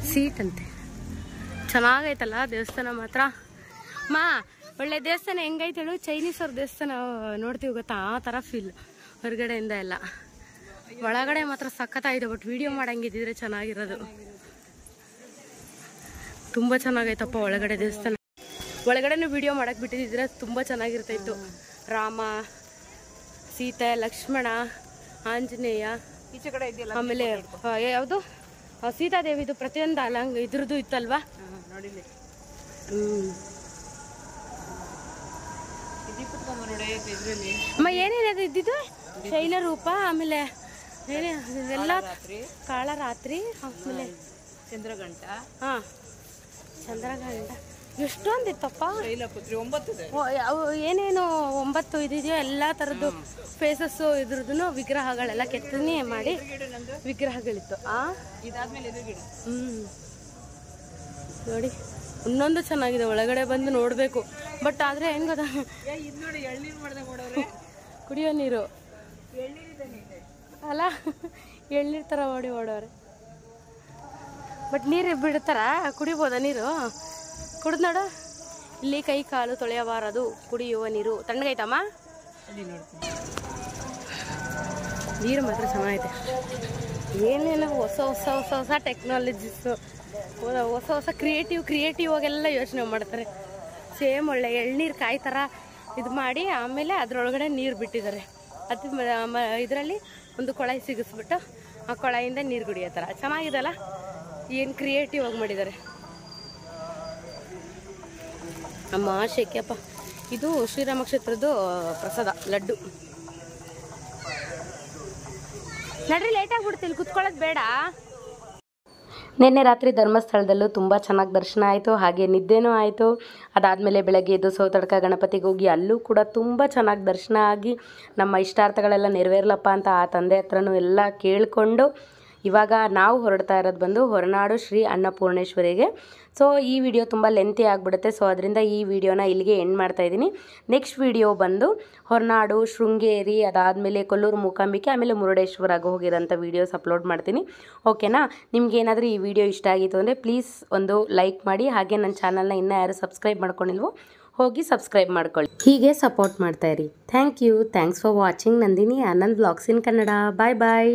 ಸೀಟ್ ಅಂತೆ. ಚೆನ್ನಾಗೈತಲ್ಲ ದೇವಸ್ಥಾನ ಮಾತ್ರ. ಒಳ್ಳೆ ದೇವಸ್ಥಾನ. ಹೆಂಗೈತೇಳು, ಚೈನೀಸ್ ಅವ್ರ ದೇವಸ್ಥಾನ ನೋಡ್ತೀವಿ ಗೊತ್ತಾ, ಆ ಥರ ಫೀಲ್ ಹೊರಗಡೆಯಿಂದ ಎಲ್ಲ. ಒಳಗಡೆ ಮಾತ್ರ ಸಖತ್ತಾಗಿದೆ. ಬಟ್ ವಿಡಿಯೋ ಮಾಡಂಗಿದ್ದಿದ್ರೆ ಚೆನ್ನಾಗಿರೋದು. ತುಂಬ ಚೆನ್ನಾಗೈತಪ್ಪ ಒಳಗಡೆ ದೇವಸ್ಥಾನ. ಒಳಗಡೆನೂ ವಿಡಿಯೋ ಮಾಡಕ್ಕೆ ಬಿಟ್ಟಿದ್ದಿದ್ರೆ ತುಂಬ ಚೆನ್ನಾಗಿರ್ತಾಯಿತ್ತು. ರಾಮ, ಸೀತೆ, ಲಕ್ಷ್ಮಣ, ಆಂಜನೇಯ, ಈಚೆ ಕಡೆ ಇದೆಯಲ್ಲ, ಆಮೇಲೆ ಯಾವುದು ಸೀತಾದೇವಿದು ಪ್ರತಿಯೊಂದು ಅಲಂಗ ಇದ್ರದ್ದು ಇತ್ತಲ್ವಾ. ನೋಡಿಲಿ ಅಮ್ಮ ಏನೇನದು ಇದ್ದಿದ್ದು? ಶೈಲರೂಪ, ಆಮೇಲೆ ಏನೇ ಎಲ್ಲ ಕಾಳರಾತ್ರಿ, ಆಮೇಲೆ ಚಂದ್ರಗಂಟ. ಹಾಂ, ಚಂದ್ರಗಂಟ ಎಷ್ಟೊಂದಿತ್ತಪ್ಪ. ಏನೇನು 9 ಇದಿದೆಯೋ ಎಲ್ಲ ಥರದ್ದು ಫೇಸಸ್ಸು ಇದ್ರದ್ದು ವಿಗ್ರಹಗಳೆಲ್ಲ ಕೆತ್ತನೆ ಮಾಡಿ ವಿಗ್ರಹಗಳಿತ್ತು. ನೋಡಿ, ಇನ್ನೊಂದು ಚೆನ್ನಾಗಿದೆ. ಒಳಗಡೆ ಬಂದು ನೋಡಬೇಕು. ಬಟ್ ಆದರೆ ಹೆಂಗ್ ಗೊತ್ತಾ, ಕುಡಿಯೋ ನೀರು ಅಲ್ಲ, ಎಳ್ನೀರು ಥರ ಓಡೋರೆ. ಬಟ್ ನೀರು ಬಿಡ್ತಾರ, ಕುಡಿಬೋದಾ ನೀರು? ಕುಡಿದ್ ನೋಡು. ಇಲ್ಲಿ ಕೈ ಕಾಲು ತೊಳೆಯಬಾರದು, ಕುಡಿಯುವ ನೀರು. ತಣ್ಣಗೈತಮ್ಮ ನೀರು ಮಾತ್ರ ಚೆನ್ನಾಗೈತೆ. ಏನೇನು ಹೊಸ ಟೆಕ್ನಾಲಜೀಸು, ಹೊಸ ಕ್ರಿಯೇಟಿವ್ ಆಗೆಲ್ಲ ಯೋಚನೆ ಮಾಡ್ತಾರೆ. ಸೇಮ್ ಒಳ್ಳೆ ಎಳ್ನೀರು ಕಾಯಿ ಥರ ಇದು ಮಾಡಿ ಆಮೇಲೆ ಅದರೊಳಗಡೆ ನೀರು ಬಿಟ್ಟಿದ್ದಾರೆ. ಅದು ಇದರಲ್ಲಿ ಒಂದು ಕೊಳಾಯಿ ಸಿಗಿಸ್ಬಿಟ್ಟು ಆ ಕೊಳಾಯಿಂದ ನೀರು ಕುಡಿಯೋ ಥರ ಚೆನ್ನಾಗಿದೆಲ್ಲ. ಏನು ಕ್ರಿಯೇಟಿವ್ ಆಗಿ ಮಾಡಿದ್ದಾರೆ. ಅಮ್ಮ ಶೆಕೆಯಪ್ಪ. ಇದು ಶ್ರೀರಾಮ ಕ್ಷೇತ್ರದ್ದು ಪ್ರಸಾದ ಲಡ್ಡು. ನಡ್ರಿ, ಲೇಟ್ ಆಗಿಬಿಡ್ತಿಲ್ಲಿ, ಕುತ್ಕೊಳ್ಳೋದು ಬೇಡ. ನಿನ್ನೆ ರಾತ್ರಿ ಧರ್ಮಸ್ಥಳದಲ್ಲೂ ತುಂಬ ಚೆನ್ನಾಗಿ ದರ್ಶನ ಆಯಿತು, ಹಾಗೆ ನಿದ್ದೆನೂ ಆಯಿತು. ಅದಾದಮೇಲೆ ಬೆಳಗ್ಗೆ ಎದ್ದು ಸೌತಡ್ಕ ಗಣಪತಿಗೆ ಹೋಗಿ ಅಲ್ಲೂ ಕೂಡ ತುಂಬ ಚೆನ್ನಾಗಿ ದರ್ಶನ ಆಗಿ ನಮ್ಮ ಇಷ್ಟಾರ್ಥಗಳೆಲ್ಲ ನೆರವೇರ್ಲಪ್ಪ ಅಂತ ಆ ತಂದೆ ಹತ್ರನೂ ಎಲ್ಲ ಕೇಳಿಕೊಂಡು ಇವಾಗ ನಾವು ಹೊರಡ್ತಾ ಇರೋದು ಬಂದು ಹೊರನಾಡು ಶ್ರೀ ಅನ್ನಪೂರ್ಣೇಶ್ವರಿಗೆ. ಸೊ ಈ ವಿಡಿಯೋ ತುಂಬ ಲೆಂತಿ ಆಗಿಬಿಡುತ್ತೆ. ಸೊ ಅದರಿಂದ ಈ ವಿಡಿಯೋನ ಇಲ್ಲಿಗೆ ಎಂಡ್ ಮಾಡ್ತಾಯಿದ್ದೀನಿ. ನೆಕ್ಸ್ಟ್ ವಿಡಿಯೋ ಬಂದು ಹೊರನಾಡು, ಶೃಂಗೇರಿ, ಅದಾದಮೇಲೆ ಕೊಲ್ಲೂರು ಮೂಕಾಂಬಿಕೆ, ಆಮೇಲೆ ಮುರುಡೇಶ್ವರಾಗ ಹೋಗಿರೋಂಥ ವೀಡಿಯೋಸ್ ಅಪ್ಲೋಡ್ ಮಾಡ್ತೀನಿ. ಓಕೆನಾ? ನಿಮಗೇನಾದರೂ ಈ ವಿಡಿಯೋ ಇಷ್ಟ ಆಗಿತ್ತು ಅಂದರೆ ಪ್ಲೀಸ್ ಒಂದು ಲೈಕ್ ಮಾಡಿ. ಹಾಗೆ ನನ್ನ ಚಾನಲ್ನ ಇನ್ನೂ ಯಾರು ಸಬ್ಸ್ಕ್ರೈಬ್ ಮಾಡ್ಕೊಂಡಿಲ್ವೋ ಹೋಗಿ ಸಬ್ಸ್ಕ್ರೈಬ್ ಮಾಡ್ಕೊಳ್ಳಿ. ಹೀಗೆ ಸಪೋರ್ಟ್ ಮಾಡ್ತಾಯಿರಿ. Thanks for watching. Nandini Anand vlogs in Kannada. Bye bye.